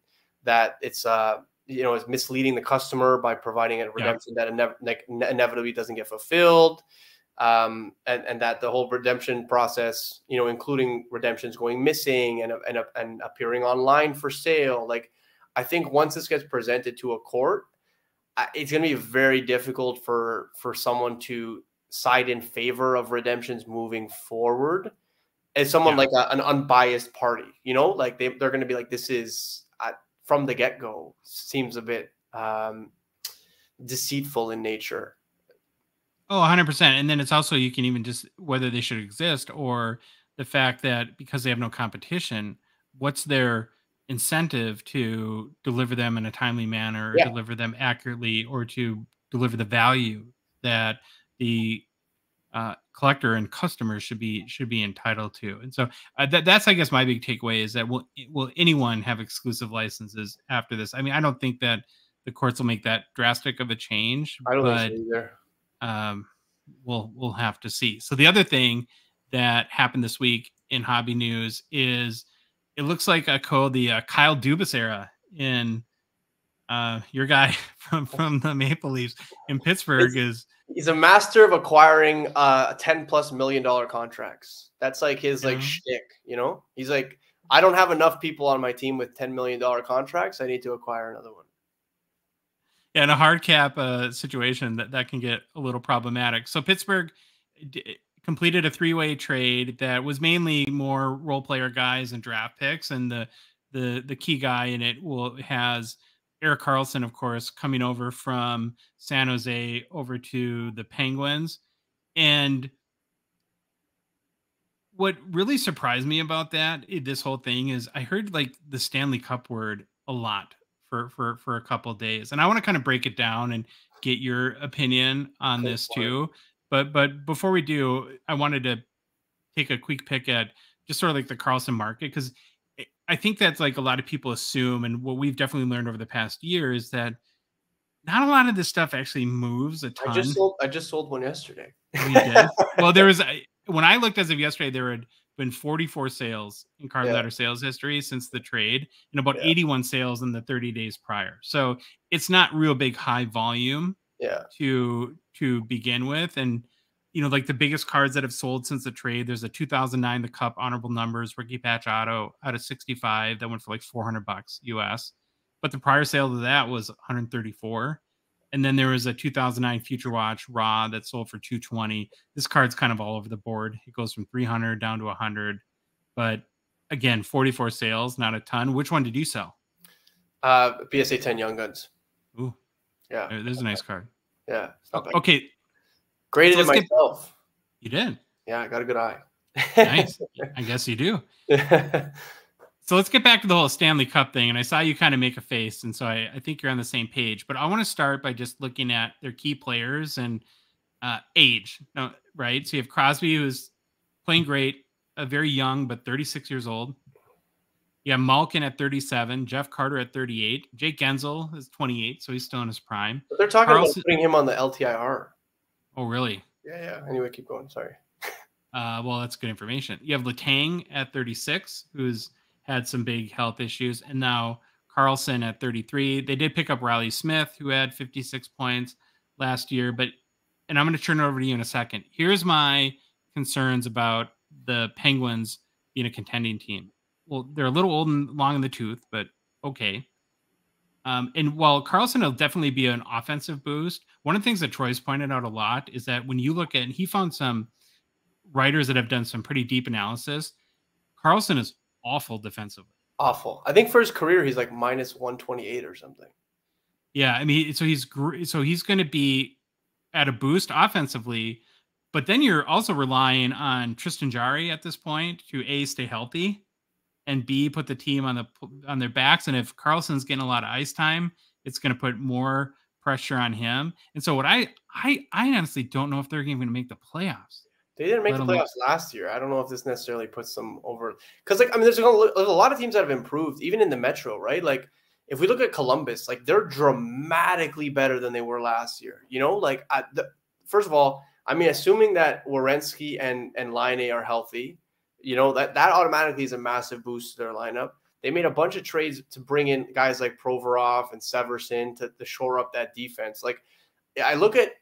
that it's, you know, it's misleading the customer by providing a redemption that inevitably doesn't get fulfilled. And that the whole redemption process, you know, including redemptions going missing and appearing online for sale. Like, I think once this gets presented to a court, it's going to be very difficult for someone to side in favor of redemptions moving forward as someone like an unbiased party, you know, like they're going to be like, this is from the get-go seems a bit deceitful in nature. Oh, 100%. And then it's also, you can even just, whether they should exist or the fact that because they have no competition, what's their incentive to deliver them in a timely manner, deliver them accurately, or to deliver the value that the collector and customers should be entitled to. And so that's, I guess, my big takeaway is that will anyone have exclusive licenses after this? I mean, I don't think that the courts will make that drastic of a change. I don't think so either. We'll have to see. So the other thing that happened this week in hobby news is it looks like a Kyle Dubas era in your guy from the Maple Leafs in Pittsburgh he's a master of acquiring $10+ million contracts. That's like his like shtick, you know? He's like, I don't have enough people on my team with $10 million contracts. I need to acquire another one. Yeah, in a hard cap situation, that can get a little problematic. So Pittsburgh completed a 3-way trade that was mainly more role player guys and draft picks, and the key guy in it has Erik Karlsson, of course, coming over from San Jose over to the Penguins. And what really surprised me about this whole thing is I heard like the Stanley Cup word a lot for a couple of days, and I want to kind of break it down and get your opinion on this too. But before we do, I wanted to take a quick pick at just sort of like the Karlsson market, because I think that's like a lot of people assume, and what we've definitely learned over the past year is that not a lot of this stuff actually moves a ton. I just sold one yesterday. Oh, you did? Well, when I looked as of yesterday, there had been 44 sales in card letter sales history since the trade, and about 81 sales in the 30 days prior. So it's not real big high volume to begin with. And like the biggest cards that have sold since the trade, there's a 2009 The Cup honorable numbers rookie patch auto out of 65 that went for like $400 US. But the prior sale to that was 134. And then there was a 2009 Future Watch Raw that sold for 220. This card's kind of all over the board. It goes from 300 down to 100. But again, 44 sales, not a ton. Which one did you sell? PSA 10 Young Guns. Ooh. Yeah. There's a nice card. Yeah. Okay. Graded it myself. You did? Yeah, I got a good eye. Nice. I guess you do. So let's get back to the whole Stanley Cup thing. And I saw you kind of make a face, and so I think you're on the same page. But I want to start by just looking at their key players and age. No, right? So you have Crosby, who's playing great, very young, but 36 years old. You have Malkin at 37, Jeff Carter at 38, Jake Gensel is 28, so he's still in his prime. But they're talking about putting him on the LTIR. Oh, really? Yeah. Anyway, keep going. Sorry. Well, that's good information. You have Letang at 36, who's had some big health issues, and now Karlsson at 33. They did pick up Riley Smith, who had 56 points last year, and I'm going to turn it over to you in a second. Here's my concerns about the Penguins being a contending team. Well, they're a little old and long in the tooth, but okay. And while Karlsson will definitely be an offensive boost, one of the things that Troy's pointed out a lot is that when you look at, and he found some writers that have done some pretty deep analysis, Karlsson is awful defensively. Awful. I think for his career, he's like minus 128 or something. Yeah, I mean, so he's going to be at a boost offensively, but then you're also relying on Tristan Jarry at this point to A, stay healthy, and B, put the team on their backs. And if Karlsson's getting a lot of ice time, it's going to put more pressure on him. And so I honestly don't know if they're even going to make the playoffs. They didn't make the playoffs last year. I don't know if this necessarily puts them over. Because, there's a lot of teams that have improved, even in the Metro, right? Like, if we look at Columbus, like, they're dramatically better than they were last year. First of all, assuming that Werenski and Laine are healthy, that automatically is a massive boost to their lineup. They made a bunch of trades to bring in guys like Provorov and Severson to shore up that defense. Like, I look at,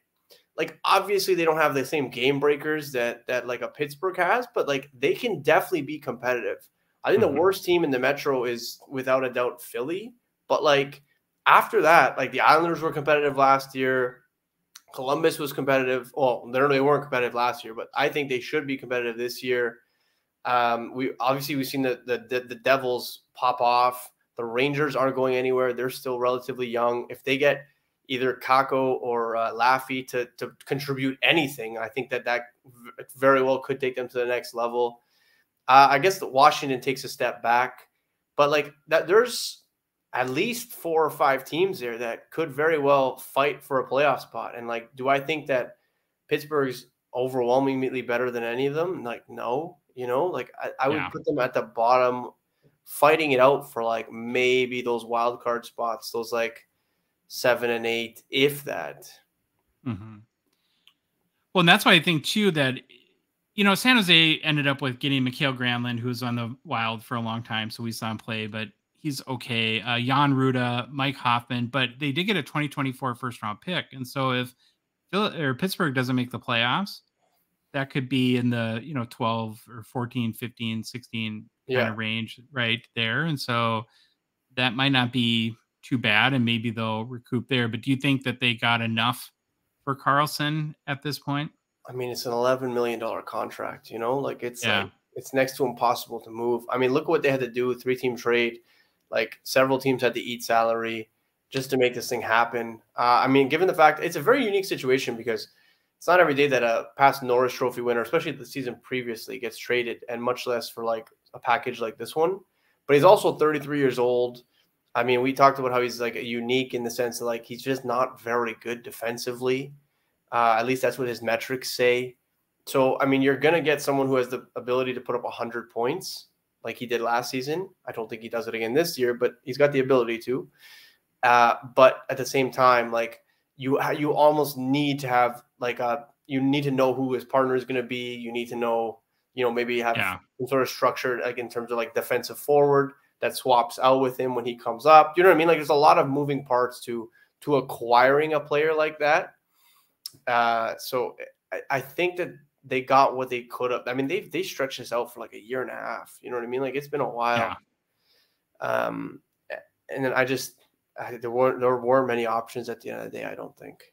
obviously they don't have the same game breakers that like a Pittsburgh has, but like they can definitely be competitive. I think the worst team in the Metro is without a doubt Philly, but like after that, like the Islanders were competitive last year. Columbus was competitive. Well, they weren't competitive last year, but I think they should be competitive this year. We've seen the Devils pop off. The Rangers aren't going anywhere. They're still relatively young. If they get either Kako or Laffy to contribute anything, I think that very well could take them to the next level. I guess that Washington takes a step back, but like that, there's at least 4 or 5 teams there that could very well fight for a playoff spot. And like, do I think that Pittsburgh's overwhelmingly better than any of them? Like, no, I would put them at the bottom, fighting it out for like maybe those wild card spots, those like 7 and 8, if that. Mm-hmm. Well, and that's why I think too that San Jose ended up with getting Mikhail Granlund, who was on the Wild for a long time, so we saw him play, but he's okay. Jan Ruda, Mike Hoffman, but they did get a 2024 first-round pick, and so if Pittsburgh doesn't make the playoffs, that could be in the 12 or 14, 15, 16 kind of range right there, and so that might not be too bad, and maybe they'll recoup there. But do you think that they got enough for Karlsson at this point? I mean, it's an $11 million contract, like it's Yeah. like it's next to impossible to move. I mean, look what they had to do, 3-team trade. Like several teams had to eat salary just to make this thing happen. I mean, given the fact it's a very unique situation because it's not every day that a past Norris Trophy winner, especially the season previously, gets traded, and much less for like a package like this one. But he's also 33 years old. I mean, we talked about how he's like unique in the sense that like he's just not very good defensively. At least that's what his metrics say. So, I mean, you're going to get someone who has the ability to put up 100 points like he did last season. I don't think he does it again this year, but he's got the ability to. But at the same time, like you almost need to have like you need to know who his partner is going to be. You need to know, maybe have some sort of structure like in terms of like defensive forward that swaps out with him when he comes up. You know what I mean? Like there's a lot of moving parts to acquiring a player like that. So I think that they got what they could have. I mean, they stretched this out for like a year and a half. You know what I mean? Like it's been a while. Yeah. And then there weren't many options at the end of the day, I don't think.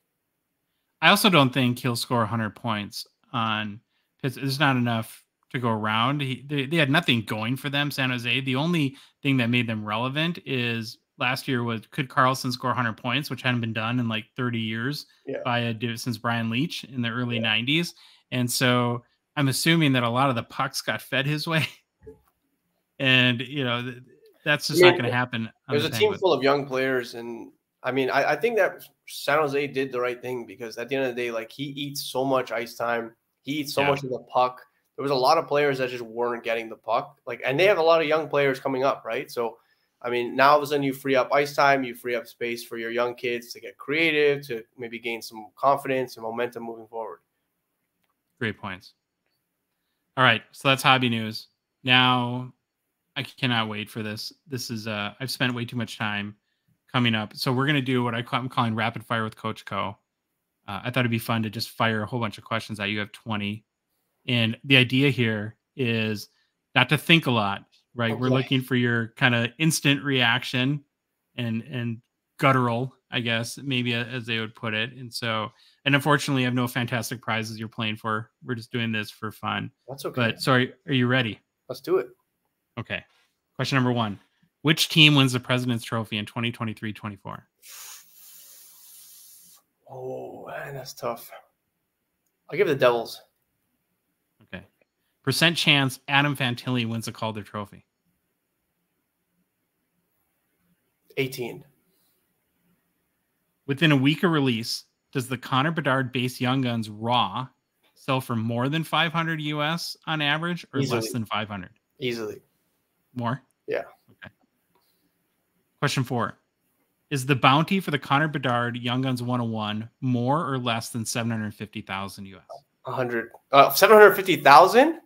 I also don't think he'll score 100 points on Pittsburgh. There's not enough to go around. They had nothing going for them, San Jose. The only thing that made them relevant is last year was could Karlsson score 100 points, which hadn't been done in like 30 years since Brian Leach in the early 90s. And so I'm assuming that a lot of the pucks got fed his way. And, that's just not going to happen. There's a team full of young players. And I mean, I think that San Jose did the right thing because at the end of the day, like he eats so much ice time. He eats so much of the puck. There was a lot of players that just weren't getting the puck. And they have a lot of young players coming up, right? So, I mean, now all of a sudden you free up ice time, you free up space for your young kids to get creative, to maybe gain some confidence and momentum moving forward. Great points. All right, so that's hobby news. Now, I cannot wait for this. This is I've spent way too much time coming up. So we're gonna do what I'm calling rapid fire with Coach Koe. I thought it'd be fun to just fire a whole bunch of questions at you. You have 20, and the idea here is not to think a lot. Right. Okay. We're looking for your kind of instant reaction and guttural, I guess, maybe as they would put it. And unfortunately, I have no fantastic prizes you're playing for. We're just doing this for fun. That's okay. But sorry, are you ready? Let's do it. Okay. Question number 1. Which team wins the President's Trophy in 2023-24? Oh, man, that's tough. I'll give the Devils. Okay. Percent chance Adam Fantilli wins the Calder Trophy. 18. Within a week of release, does the Connor Bedard base Young Guns raw sell for more than 500 US on average or less than 500? Easily. More? Yeah. Okay. Question 4. Is the bounty for the Connor Bedard Young Guns 101 more or less than 750,000 US? 100. 750,000?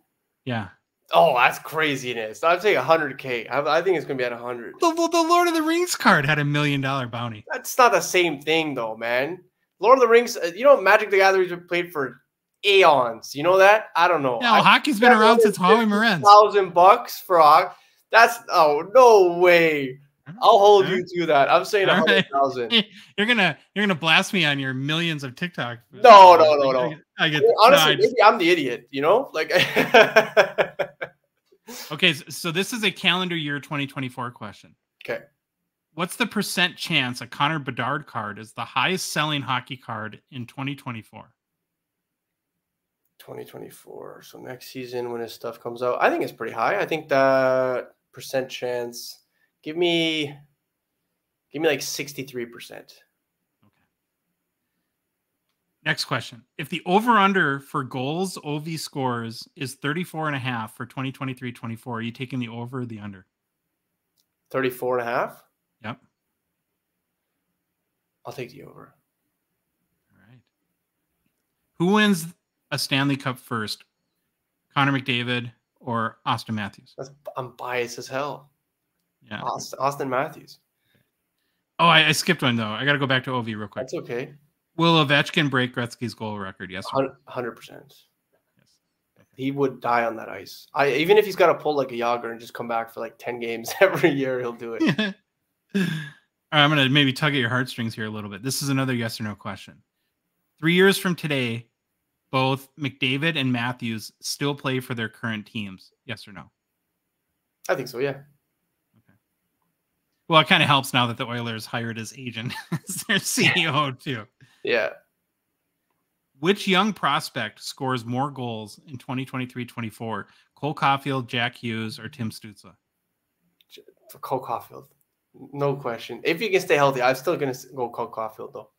Yeah. Oh, that's craziness. I'd say 100K. I think it's going to be at 100. The Lord of the Rings card had $1 million bounty. That's not the same thing, though, man. Lord of the Rings, Magic the Gathering has played for aeons. You know that? I don't know. Yeah, hockey's been around since Howie Morenz. $1,000 for hockey. No way. I'll hold you to that. I'm saying 100,000. You're gonna blast me on your millions of TikTok. No. I get honestly, maybe I'm the idiot. Like. Okay, so this is a calendar year 2024 question. Okay. What's the percent chance a Connor Bedard card is the highest selling hockey card in 2024? 2024. So next season when his stuff comes out, I think it's pretty high. I think that percent chance. Give me like 63%. Okay. Next question. If the over-under for goals OV scores is 34.5 for 2023-24, are you taking the over or the under? 34.5? Yep. I'll take the over. All right. Who wins a Stanley Cup first? Connor McDavid, or Austin Matthews? I'm biased as hell. Yeah. Austin Matthews. Oh, I skipped one, though. I got to go back to OV real quick. That's okay. Will Ovechkin break Gretzky's goal record? Yes or no? 100%. Yes. Okay. He would die on that ice. Even if he's got to pull like a Yager and just come back for like 10 games every year, he'll do it. All right, I'm going to maybe tug at your heartstrings here a little bit. This is another yes or no question. 3 years from today, both McDavid and Matthews still play for their current teams. Yes or no? I think so, yeah. Okay. Well, it kind of helps now that the Oilers hired his agent as their CEO too. Yeah. Which young prospect scores more goals in 2023-24? Cole Caulfield, Jack Hughes, or Tim Stützle? For Cole Caulfield. No question. If you can stay healthy, I'm still going to go Cole Caulfield, though.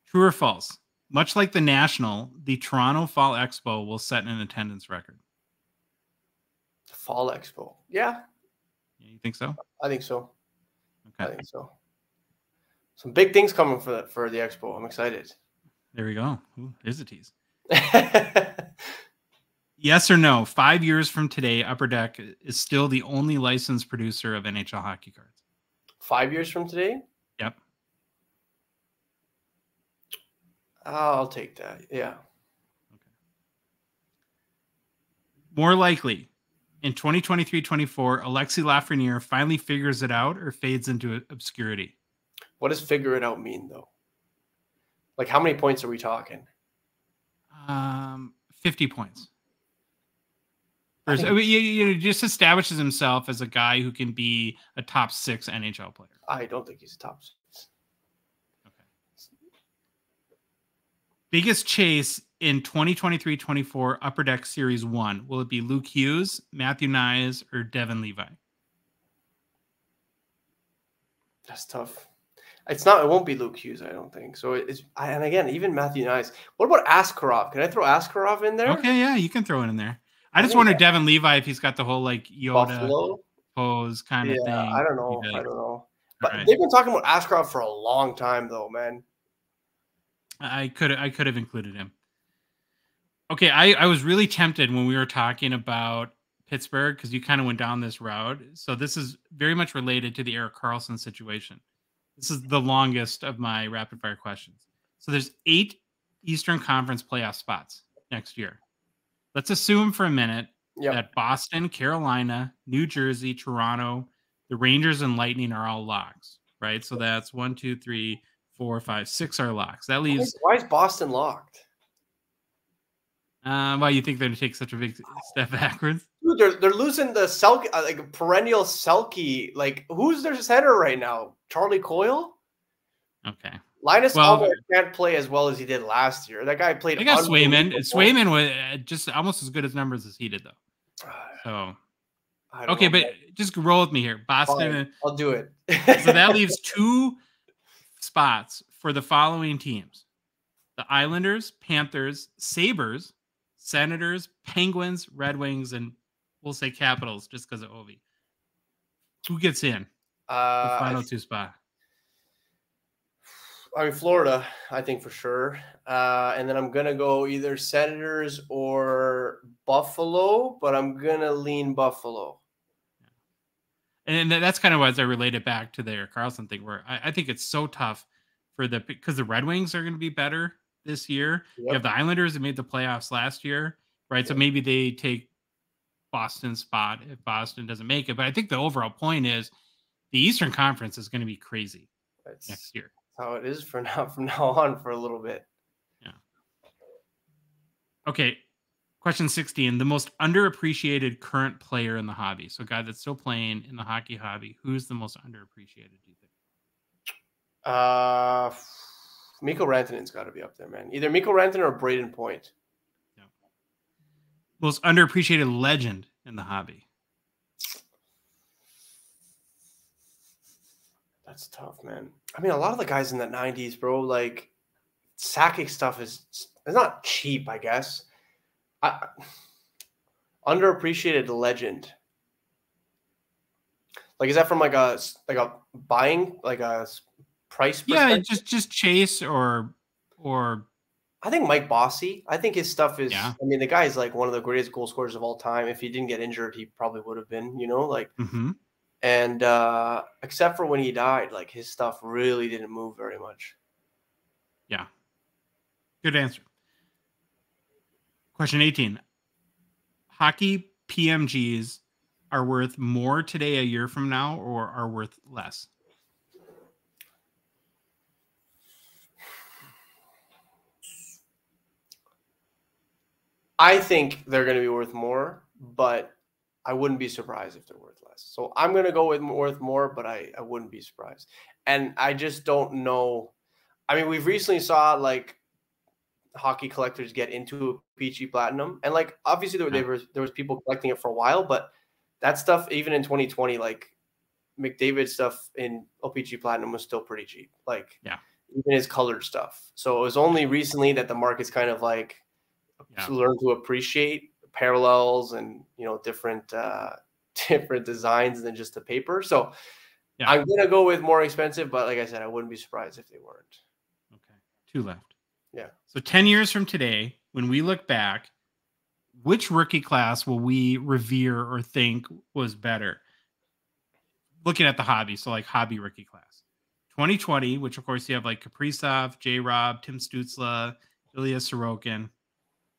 True or false? Much like the National, the Toronto Fall Expo will set an attendance record. Fall Expo. Yeah. You think so? I think so. Okay. I think so. Some big things coming for the Expo. I'm excited. There we go. Ooh, here's a tease. Yes or no? 5 years from today, Upper Deck is still the only licensed producer of NHL hockey cards. 5 years from today? Yep. I'll take that. Yeah. Okay. More likely, in 2023-24, Alexis Lafreniere finally figures it out or fades into obscurity. What does figure it out mean, though? Like, how many points are we talking? 50 points. He just establishes himself as a guy who can be a top 6 NHL player. I don't think he's a top 6. Okay. Biggest chase in 2023-24 Upper Deck Series 1. Will it be Luke Hughes, Matthew Nyes, or Devin Levi? That's tough. It won't be Luke Hughes, I don't think. So and again, even Matthew Nyes. What about Askarov? Can I throw Askarov in there? Okay, yeah, you can throw it in there. I just wonder Devin Levi if he's got the whole like Yoda Buffalo pose kind of thing. I don't know. But they've been talking about Askarov for a long time, though, man. I could have included him. Okay, I was really tempted when we were talking about Pittsburgh because you kind of went down this route. So this is very much related to the Erik Karlsson situation. This is the longest of my rapid fire questions. So there's 8 Eastern Conference playoff spots next year. Let's assume for a minute that Boston, Carolina, New Jersey, Toronto, the Rangers, and Lightning are all locks, right? So that's 1, 2, 3, 4, 5, 6 are locks. That leaves. Why is Boston locked? Why you think they're going to take such a big step backwards? Dude, they're losing the Selke, like perennial Selke. Like, who's their center right now? Charlie Coyle? Okay. Linus Ullmark can't play as well as he did last year. That guy played. I got Swayman. Swayman was just almost as good as numbers as he did, though. So, okay, but just roll with me here. Boston. Fine. I'll do it. So that leaves 2 spots for the following teams: the Islanders, Panthers, Sabres, Senators, Penguins, Red Wings, and we'll say Capitals just because of Ovi. Who gets in the final 2 spot? I mean, Florida, I think for sure. And then I'm going to go either Senators or Buffalo, but I'm going to lean Buffalo. And that's kind of as I relate it back to the Erik Karlsson thing, where I think it's so tough because the Red Wings are going to be better this year. Yep. You have the Islanders that made the playoffs last year, right? Yep. So maybe they take Boston's spot if Boston doesn't make it. But I think the overall point is the Eastern Conference is going to be crazy next year. How it is from now on for a little bit. Yeah. Okay. Question 16. The most underappreciated current player in the hobby. So a guy that's still playing in the hockey hobby. Who's the most underappreciated, do you think? Mikko Rantanen's got to be up there, man. Either Mikko Rantanen or Braden Point. Yeah. Most underappreciated legend in the hobby. That's tough, man. I mean, a lot of the guys in the 90s, bro, like Sakic stuff is not cheap, I guess. Underappreciated legend. Like, is that from like a buying, like a price perspective? Yeah, just Chase or I think Mike Bossy. I think his stuff is. Yeah. I mean, the guy is like one of the greatest goal scorers of all time. If he didn't get injured, he probably would have been. Like. Mm-hmm. And except for when he died, like his stuff really didn't move very much. Yeah. Good answer. Question 18. Hockey PMGs are worth more today a year from now or are worth less? I think they're going to be worth more, but I wouldn't be surprised if they're worth less. So I'm going to go with worth more, but I wouldn't be surprised. And I just don't know. I mean, we've recently saw like hockey collectors get into a PG Platinum. And like, obviously there was people collecting it for a while, but that stuff, even in 2020, like McDavid stuff in OPG Platinum was still pretty cheap. Like even his colored stuff. So it was only recently that the market's kind of like learn to appreciate parallels and, different designs than just the paper. So I'm going to go with more expensive, but like I said, I wouldn't be surprised if they weren't. Okay. 2 left. Yeah. So 10 years from today, when we look back, which rookie class will we revere or think was better? Looking at the hobby, so like hobby rookie class. 2020, which of course you have like Kaprizov, J-Rob, Tim Stützle, Ilya Sorokin,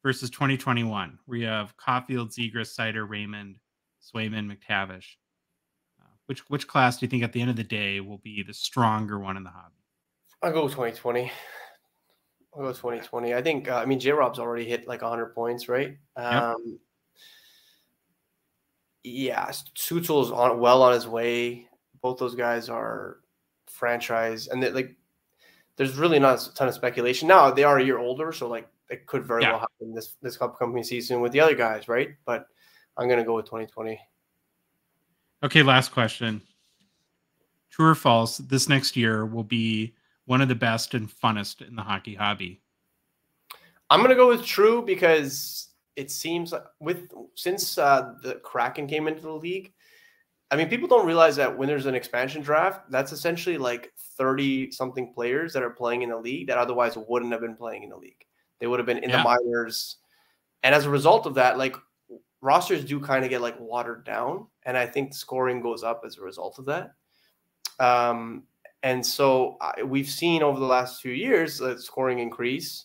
versus 2021, where you have Caulfield, Zegras, Seider, Raymond, Swayman, McTavish. Which class do you think at the end of the day will be the stronger one in the hobby? I'll go 2020. I'll go 2020. I think, J-Rob's already hit like 100 points, right? Yeah, Stützle is well on his way. Both those guys are franchise, and there's really not a ton of speculation. Now they are a year older, so like it could very well happen this upcoming season with the other guys, right? But I'm gonna go with 2020. Okay, last question. True or false? This next year will be one of the best and funnest in the hockey hobby. I'm gonna go with true because it seems like since the Kraken came into the league, I mean, people don't realize that when there's an expansion draft, that's essentially like 30-something players that are playing in the league that otherwise wouldn't have been playing in the league. They would have been in the minors. And as a result of that, like rosters do kind of get like watered down. And I think scoring goes up as a result of that. And so we've seen over the last few years that scoring increase.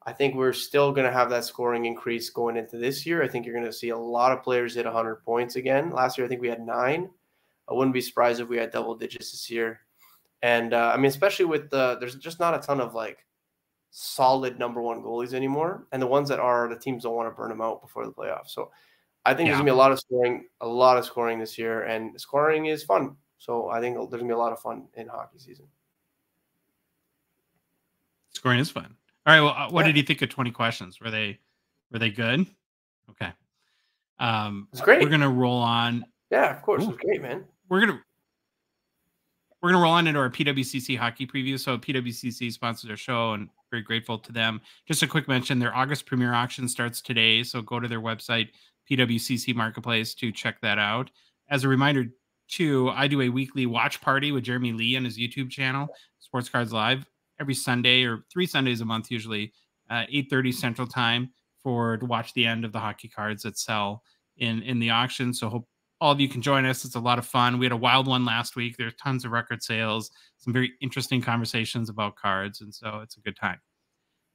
I think we're still going to have that scoring increase going into this year. I think you're going to see a lot of players hit 100 points again. Last year, I think we had 9. I wouldn't be surprised if we had double digits this year. And especially with there's just not a ton of like solid number 1 goalies anymore. And the ones that are, the teams don't want to burn them out before the playoffs. So I think there's going to be a lot of scoring this year, and scoring is fun. So I think there's going to be a lot of fun in hockey season. Scoring is fun. All right. Well, what did you think of 20 questions? Were they good? Okay. It's great. We're gonna roll on. Yeah, of course. It was great, man. We're gonna roll on into our PWCC hockey preview. So PWCC sponsors our show, and very grateful to them. Just a quick mention: their August premiere auction starts today. So go to their website, PWCC Marketplace, to check that out. As a reminder, too, I do a weekly watch party with Jeremy Lee on his YouTube channel, Sports Cards Live, every Sunday or 3 Sundays a month, usually 8:30 Central Time, to watch the end of the hockey cards that sell in the auction. So hope all of you can join us. It's a lot of fun. We had a wild one last week. There's tons of record sales, some very interesting conversations about cards, and so it's a good time.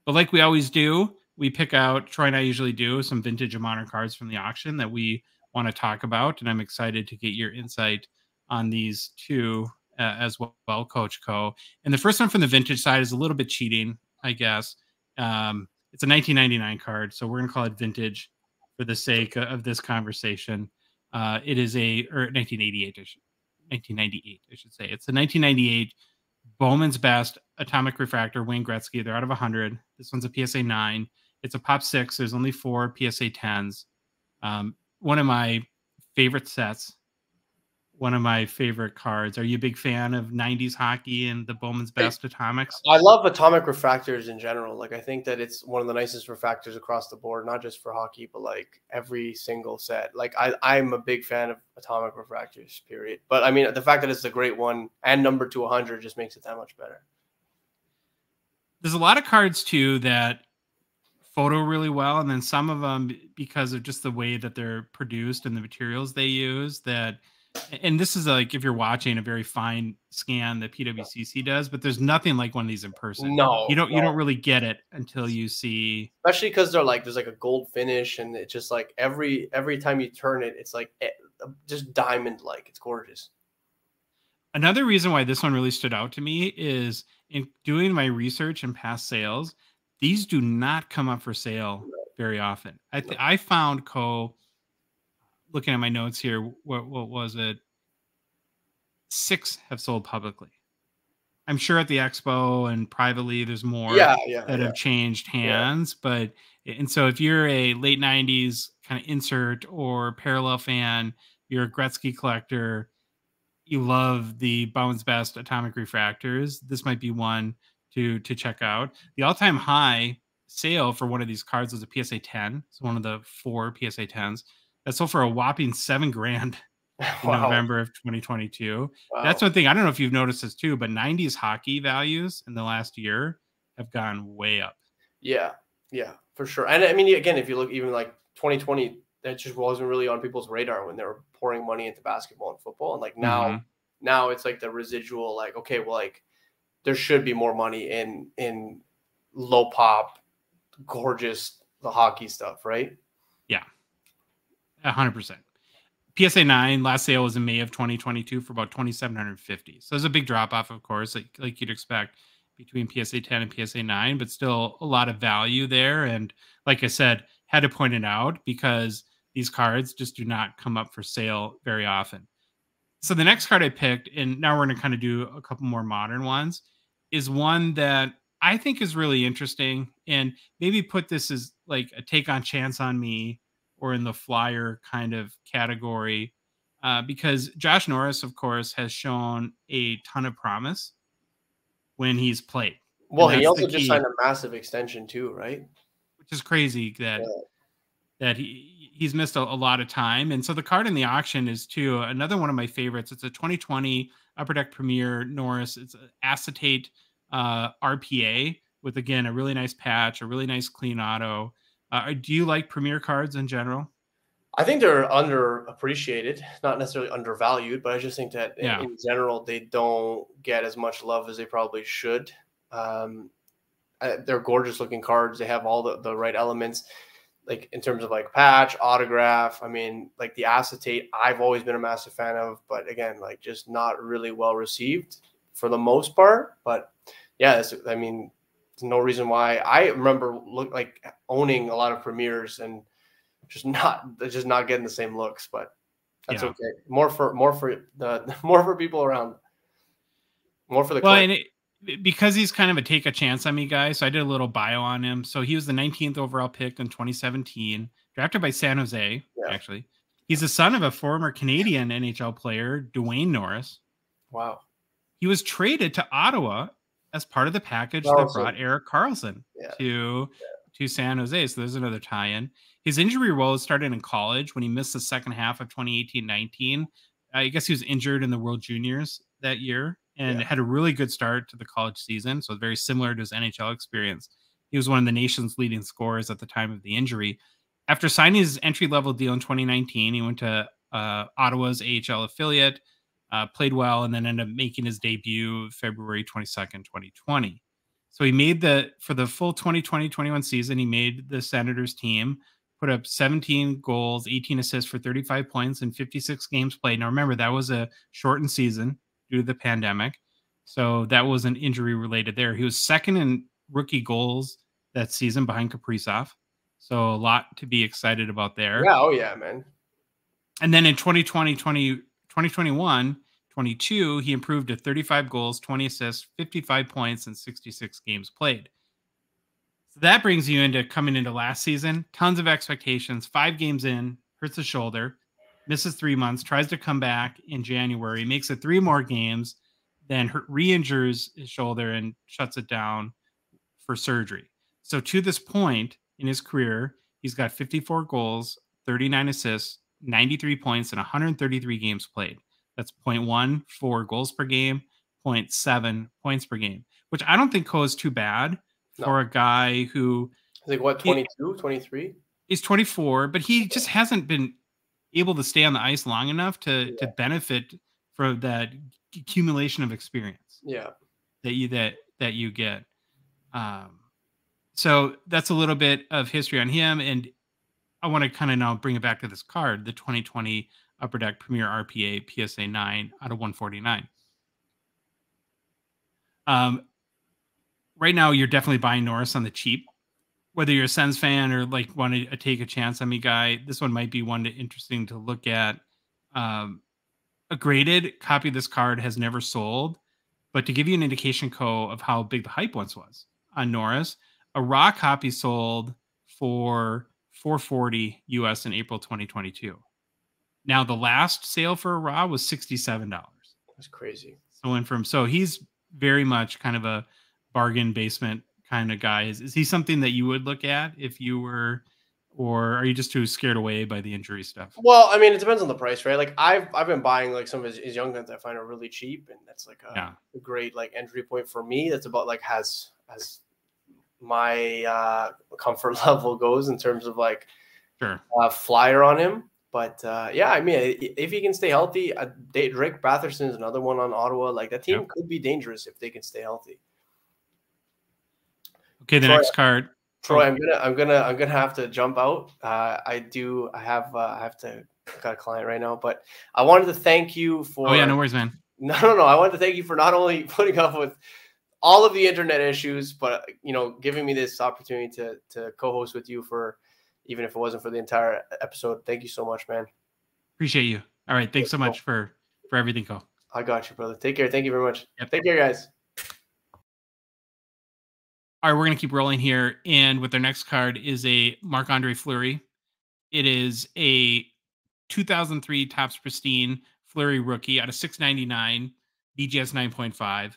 But like we always do, we pick out, Troy and I usually do, some vintage and modern cards from the auction that we want to talk about, and I'm excited to get your insight on these two as well, Coach Koe. And the first one from the vintage side is a little bit cheating, I guess. It's a 1999 card, so we're going to call it vintage for the sake of this conversation. It is 1998, 1998, I should say. It's a 1998 Bowman's Best Atomic Refractor, Wayne Gretzky. They're out of 100. This one's a PSA 9. It's a Pop 6. There's only 4 PSA 10s. One of my favorite sets. One of my favorite cards. Are you a big fan of 90s hockey and the Bowman's Best Atomics? I love atomic refractors in general. Like, I think that it's one of the nicest refractors across the board, not just for hockey, but like every single set. Like, I'm a big fan of atomic refractors, period. But I mean, the fact that it's a great one and numbered to 100 just makes it that much better. There's a lot of cards too that photo really well, and then some of them, because of just the way that they're produced and the materials they use, that and this is like if you're watching a very fine scan that PWCC does, but there's nothing like one of these in person. No, You don't really get it until you see, especially because they're like there's like a gold finish, and it's just like every time you turn it, it's like just diamond like. It's gorgeous. another reason why this one really stood out to me is in doing my research and past sales, these do not come up for sale very often. I found looking at my notes here, what was it? 6 have sold publicly. I'm sure at the expo and privately there's more that have changed hands, but and so if you're a late 90s kind of insert or parallel fan, you're a Gretzky collector, you love the Bowen's Best atomic refractors, this might be one to check out. The all-time high sale for one of these cards was a PSA 10. It's one of the 4 PSA 10s that sold for a whopping $7,000 in November of 2022. Wow. That's one thing. I don't know if you've noticed this too, but 90s hockey values in the last year have gone way up. Yeah, for sure. And I mean, again, if you look even like 2020, that just wasn't really on people's radar when they were pouring money into basketball and football. And like now it's like the residual, like, okay, well, like there should be more money in low pop, gorgeous, the hockey stuff, right? Yeah, 100%. PSA 9 last sale was in May of 2022 for about $2,750. So there's a big drop off, of course, like you'd expect between PSA 10 and PSA 9, but still a lot of value there. And like I said, had to point it out because these cards just do not come up for sale very often. So the next card I picked, and now we're going to kind of do a couple more modern ones, is one that I think is really interesting, and maybe put this as like a take on chance on me or in the flyer kind of category, because Josh Norris, of course, has shown a ton of promise when he's played. Well, he also just signed a massive extension too, right? Which is crazy that he's missed a lot of time. And so the card in the auction is too another one of my favorites. It's a 2020 Upper Deck Premier Norris. It's an acetate RPA with, again, a really nice patch, a really nice clean auto. Do you like Premier cards in general? I think they're underappreciated, not necessarily undervalued, but I just think that in general, they don't get as much love as they probably should. They're gorgeous looking cards. They have all the right elements, like in terms of like patch, autograph. I mean, like the acetate, I've always been a massive fan of, but again, like just not really well received for the most part. But yeah, I mean, there's no reason why. I remember owning a lot of premieres and just not getting the same looks, but that's okay. More for people around. More for the and because he's kind of a take a chance on me guy. So I did a little bio on him. So he was the 19th overall pick in 2017, drafted by San Jose. Actually, he's the son of a former Canadian NHL player, Dwayne Norris. Wow. He was traded to Ottawa as part of the package that brought Erik Karlsson to San Jose. So there's another tie-in. His injury woes started in college when he missed the second half of 2018-19. I guess he was injured in the World Juniors that year and had a really good start to the college season. So very similar to his NHL experience. He was one of the nation's leading scorers at the time of the injury. After signing his entry-level deal in 2019, he went to Ottawa's AHL affiliate, played well, and then ended up making his debut February 22nd, 2020. So he made for the full 2020-21 season, he made the Senators team, put up 17 goals, 18 assists for 35 points in 56 games played. Now remember, that was a shortened season due to the pandemic. So that wasn't injury related there. He was second in rookie goals that season behind Kaprizov. So a lot to be excited about there. Yeah, oh yeah, man. And then in 2021, 22, he improved to 35 goals, 20 assists, 55 points, and 66 games played. So that brings you into coming into last season. Tons of expectations. 5 games in, hurts his shoulder, misses 3 months, tries to come back in January, makes it 3 more games, then re-injures his shoulder and shuts it down for surgery. So to this point in his career, he's got 54 goals, 39 assists, 93 points, and 133 games played. That's 0.14 goals per game, 0.7 points per game, which I don't think Koe is too bad for a guy who He's like, what, 22, 23? He's 24, but he just hasn't been able to stay on the ice long enough to benefit from that accumulation of experience Yeah. that you get. So that's a little bit of history on him, and I want to kind of now bring it back to this card, the 2020 Upper Deck Premier RPA PSA 9 out of 149. Right now, you're definitely buying Norris on the cheap. Whether you're a Sens fan or like want to take a chance on me guy, this one might be interesting to look at. A graded copy of this card has never sold, but to give you an indication, Coe, of how big the hype once was on Norris, a raw copy sold for $440 US in April 2022. Now the last sale for a raw was $67. That's crazy. So he's very much kind of a bargain basement kind of guy. Is he something that you would look at if you were, or are you just too scared away by the injury stuff? Well, I mean, it depends on the price, right? Like I've been buying like some of his young guns I find are really cheap, and that's like a great like entry point for me. That's about like has my comfort level goes in terms of like flyer on him. But yeah, I mean, if he can stay healthy, Drake Batherson is another one on Ottawa. Like that team could be dangerous if they can stay healthy. Okay, the next card. Troy, I'm gonna have to jump out. I have to got a client right now, but I wanted to thank you for. Oh yeah, no worries, man. No. I wanted to thank you for not only putting up with all of the internet issues, but giving me this opportunity to co-host with you for, even if it wasn't for the entire episode. Thank you so much, man. Appreciate you. All right, thanks so much for everything, Coe. I got you, brother. Take care. Thank you very much. Yep. Take care, guys. All right, we're going to keep rolling here. And with our next card is a Marc-Andre Fleury. It is a 2003 Topps Pristine Fleury rookie out of 699, BGS 9.5.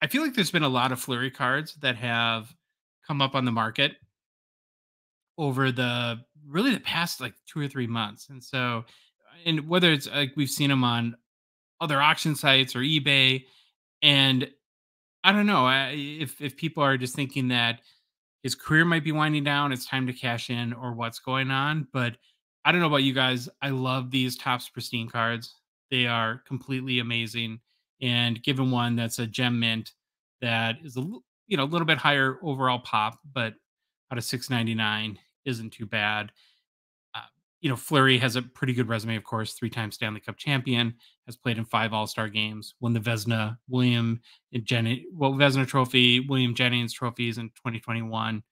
I feel like there's been a lot of Fleury cards that have come up on the market over the past like 2 or 3 months. And so, and whether it's like we've seen them on other auction sites or eBay, and I don't know if people are just thinking that his career might be winding down, it's time to cash in, or what's going on. But I don't know about you guys. I love these Topps Pristine cards. They are completely amazing. And given one that's a gem mint that is a little bit higher overall pop, but out of 699 isn't too bad. Fleury has a pretty good resume, of course, 3-time Stanley Cup champion, has played in 5 All-Star games, won the Vezina Trophy, William Jennings trophies in 2021.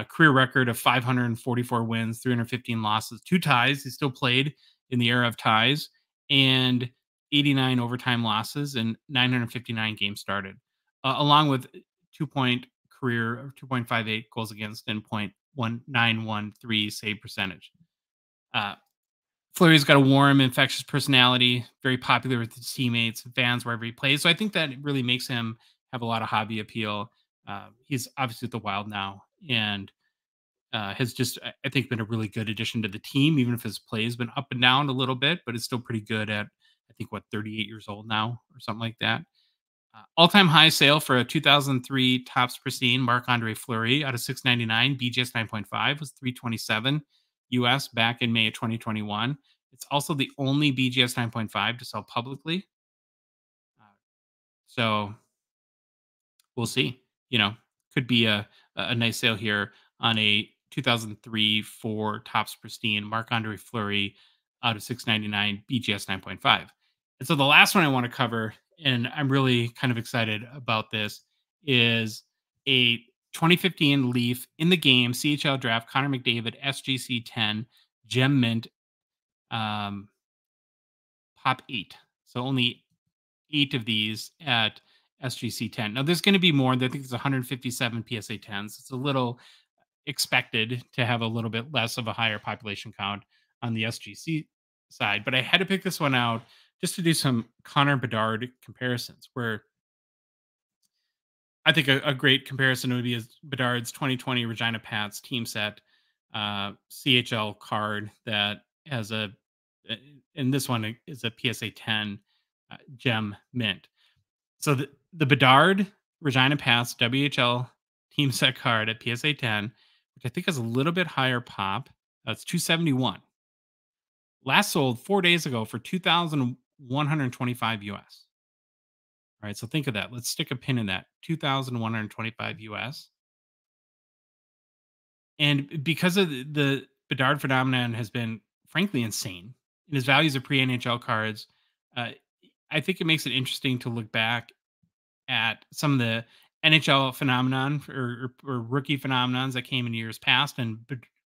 Career record of 544 wins, 315 losses, 2 ties. He still played in the era of ties, and 89 overtime losses and 959 games started, along with 2.58 goals against and .1913 save percentage. Fleury's got a warm, infectious personality, very popular with his teammates and fans wherever he plays. So I think that really makes him have a lot of hobby appeal. He's obviously at the Wild now, and has just, I think, been a really good addition to the team, even if his play has been up and down a little bit, but it's still pretty good at, I think, 38 years old now or something like that. All-time high sale for a 2003 Topps Pristine Marc-Andre Fleury out of 699, BGS 9.5 was $327 US back in May of 2021. It's also the only BGS 9.5 to sell publicly. So we'll see. Could be a nice sale here on a 2003-4 Topps Pristine Marc-Andre Fleury out of 699, BGS 9.5. And so the last one I want to cover, and I'm really kind of excited about this, is a 2015 Leaf in the game CHL draft Connor McDavid SGC 10 gem mint pop 8. So only 8 of these at SGC 10. Now there's going to be more. I think it's 157 PSA 10s. It's a little expected to have a little bit less of a higher population count on the SGC side, but I had to pick this one out just to do some Connor Bedard comparisons, where I think a great comparison would be Bedard's 2020 Regina Pats team set CHL card that has and this one is a PSA 10 gem mint. So the Bedard Regina Pats WHL team set card at PSA 10 which I think is a little bit higher pop. That's 271. Last sold 4 days ago for 2,125 US. All right, so think of that. Let's stick a pin in that. 2,125 US. And because of the Bedard phenomenon has been frankly insane, and his values of pre-NHL cards, uh, I think it makes it interesting to look back at some of the NHL phenomenon or rookie phenomenons that came in years past, and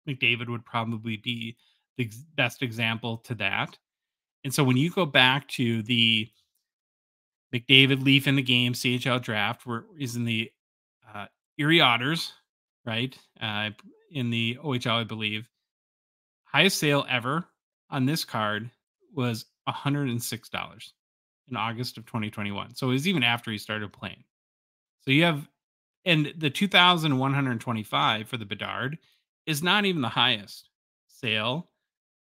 McDavid would probably be the best example to that. And so when you go back to the McDavid Leaf in the game CHL draft, where he's in the uh, Erie Otters, right? In the OHL, I believe. Highest sale ever on this card was $106 in August of 2021. So it was even after he started playing. So you have, and the 2,125 for the Bedard is not even the highest sale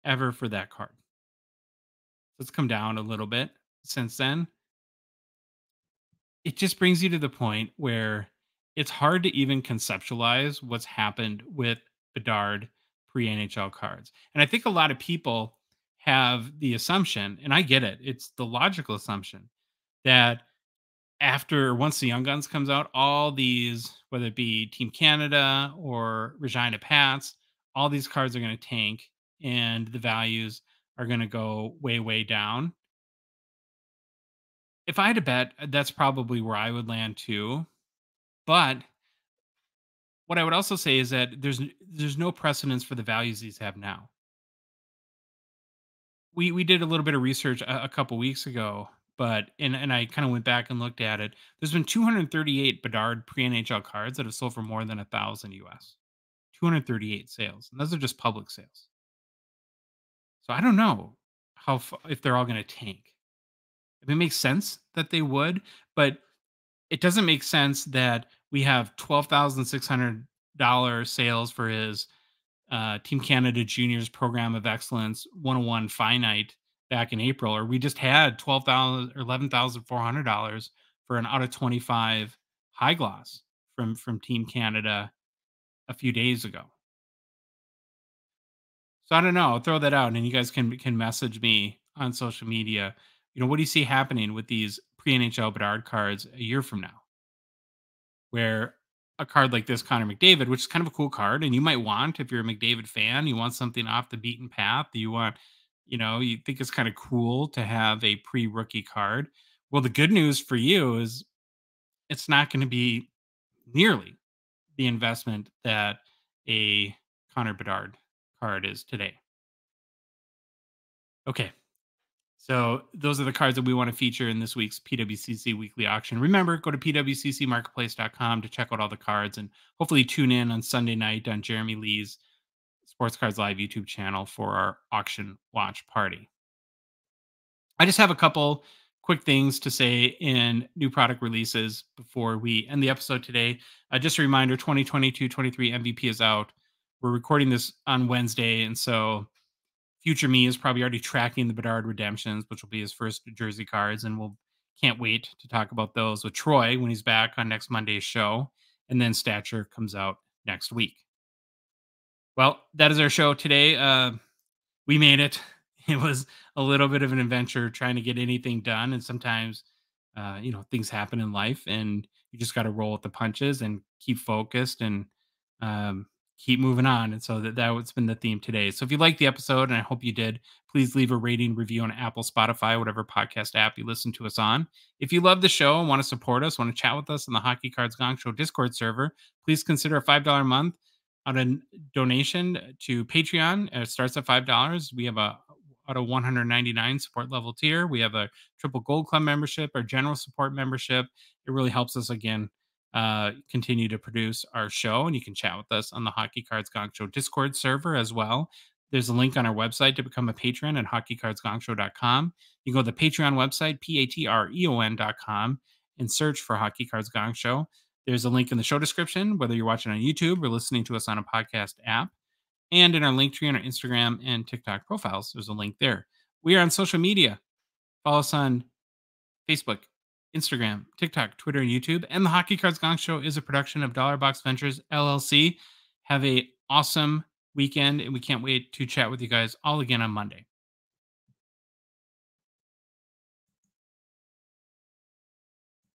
ever for that card. So it's come down a little bit since then. It just brings you to the point where it's hard to even conceptualize what's happened with Bedard pre NHL cards. And I think a lot of people have the assumption, and I get it, it's the logical assumption that after once the Young Guns comes out, all these, whether it be Team Canada or Regina Pats, all these cards are going to tank and the values are going to go way, way down. If I had to bet, that's probably where I would land too. But what I would also say is that there's no precedence for the values these have now. We did a little bit of research a couple weeks ago, but and I kind of went back and looked at it. There's been 238 Bedard pre-NHL cards that have sold for more than 1,000 US. 238 sales, and those are just public sales. So I don't know if they're all going to tank. It makes sense that they would, but it doesn't make sense that we have $12,600 sales for his Team Canada Juniors Program of Excellence 101 finite back in April, or we just had $12,000 or $11,400 for an out of 25 high gloss from Team Canada a few days ago. So I don't know. I'll throw that out, and you guys can message me on social media. What do you see happening with these pre NHL Bedard cards a year from now? Where a card like this, Connor McDavid, which is kind of a cool card, and you might want, if you're a McDavid fan, you want something off the beaten path. You want, you think it's kind of cool to have a pre-rookie card. Well, the good news for you is it's not going to be nearly the investment that a Connor Bedard card is today. Okay. So those are the cards that we want to feature in this week's PWCC Weekly Auction. Remember, go to pwccmarketplace.com to check out all the cards, and hopefully tune in on Sunday night on Jeremy Lee's Sports Cards Live YouTube channel for our auction watch party. I just have a couple quick things to say in new product releases before we end the episode today. Just a reminder, 2022-23 MVP is out. We're recording this on Wednesday, and so future me is probably already tracking the Bedard redemptions, which will be his first jersey cards, and we'll can't wait to talk about those with Troy when he's back on next Monday's show. And then Stature comes out next week. Well, that is our show today. We made it. It was a little bit of an adventure trying to get anything done, and sometimes things happen in life, and you just got to roll with the punches and keep focused and keep moving on. And so that's been the theme today. So if you liked the episode, and I hope you did, please leave a rating, review on Apple, Spotify, whatever podcast app you listen to us on. If you love the show and want to support us, want to chat with us on the Hockey Cards Gongshow Discord server, please consider a $5 a month on a donation to Patreon. It starts at $5. We have a out of 199 support level tier. We have a triple gold club membership, our general support membership. It really helps us again continue to produce our show, and you can chat with us on the Hockey Cards Gongshow Discord server as well. There's a link on our website to become a patron at hockeycardsgongshow.com. You can go to the Patreon website, patreon.com, and search for Hockey Cards Gongshow. There's a link in the show description, whether you're watching on YouTube or listening to us on a podcast app. And in our link tree on our Instagram and TikTok profiles, there's a link there. We are on social media. Follow us on Facebook, Instagram, TikTok, Twitter, and YouTube. And the Hockey Cards Gong Show is a production of Dollar Box Ventures, LLC. Have a awesome weekend, and we can't wait to chat with you guys all again on Monday.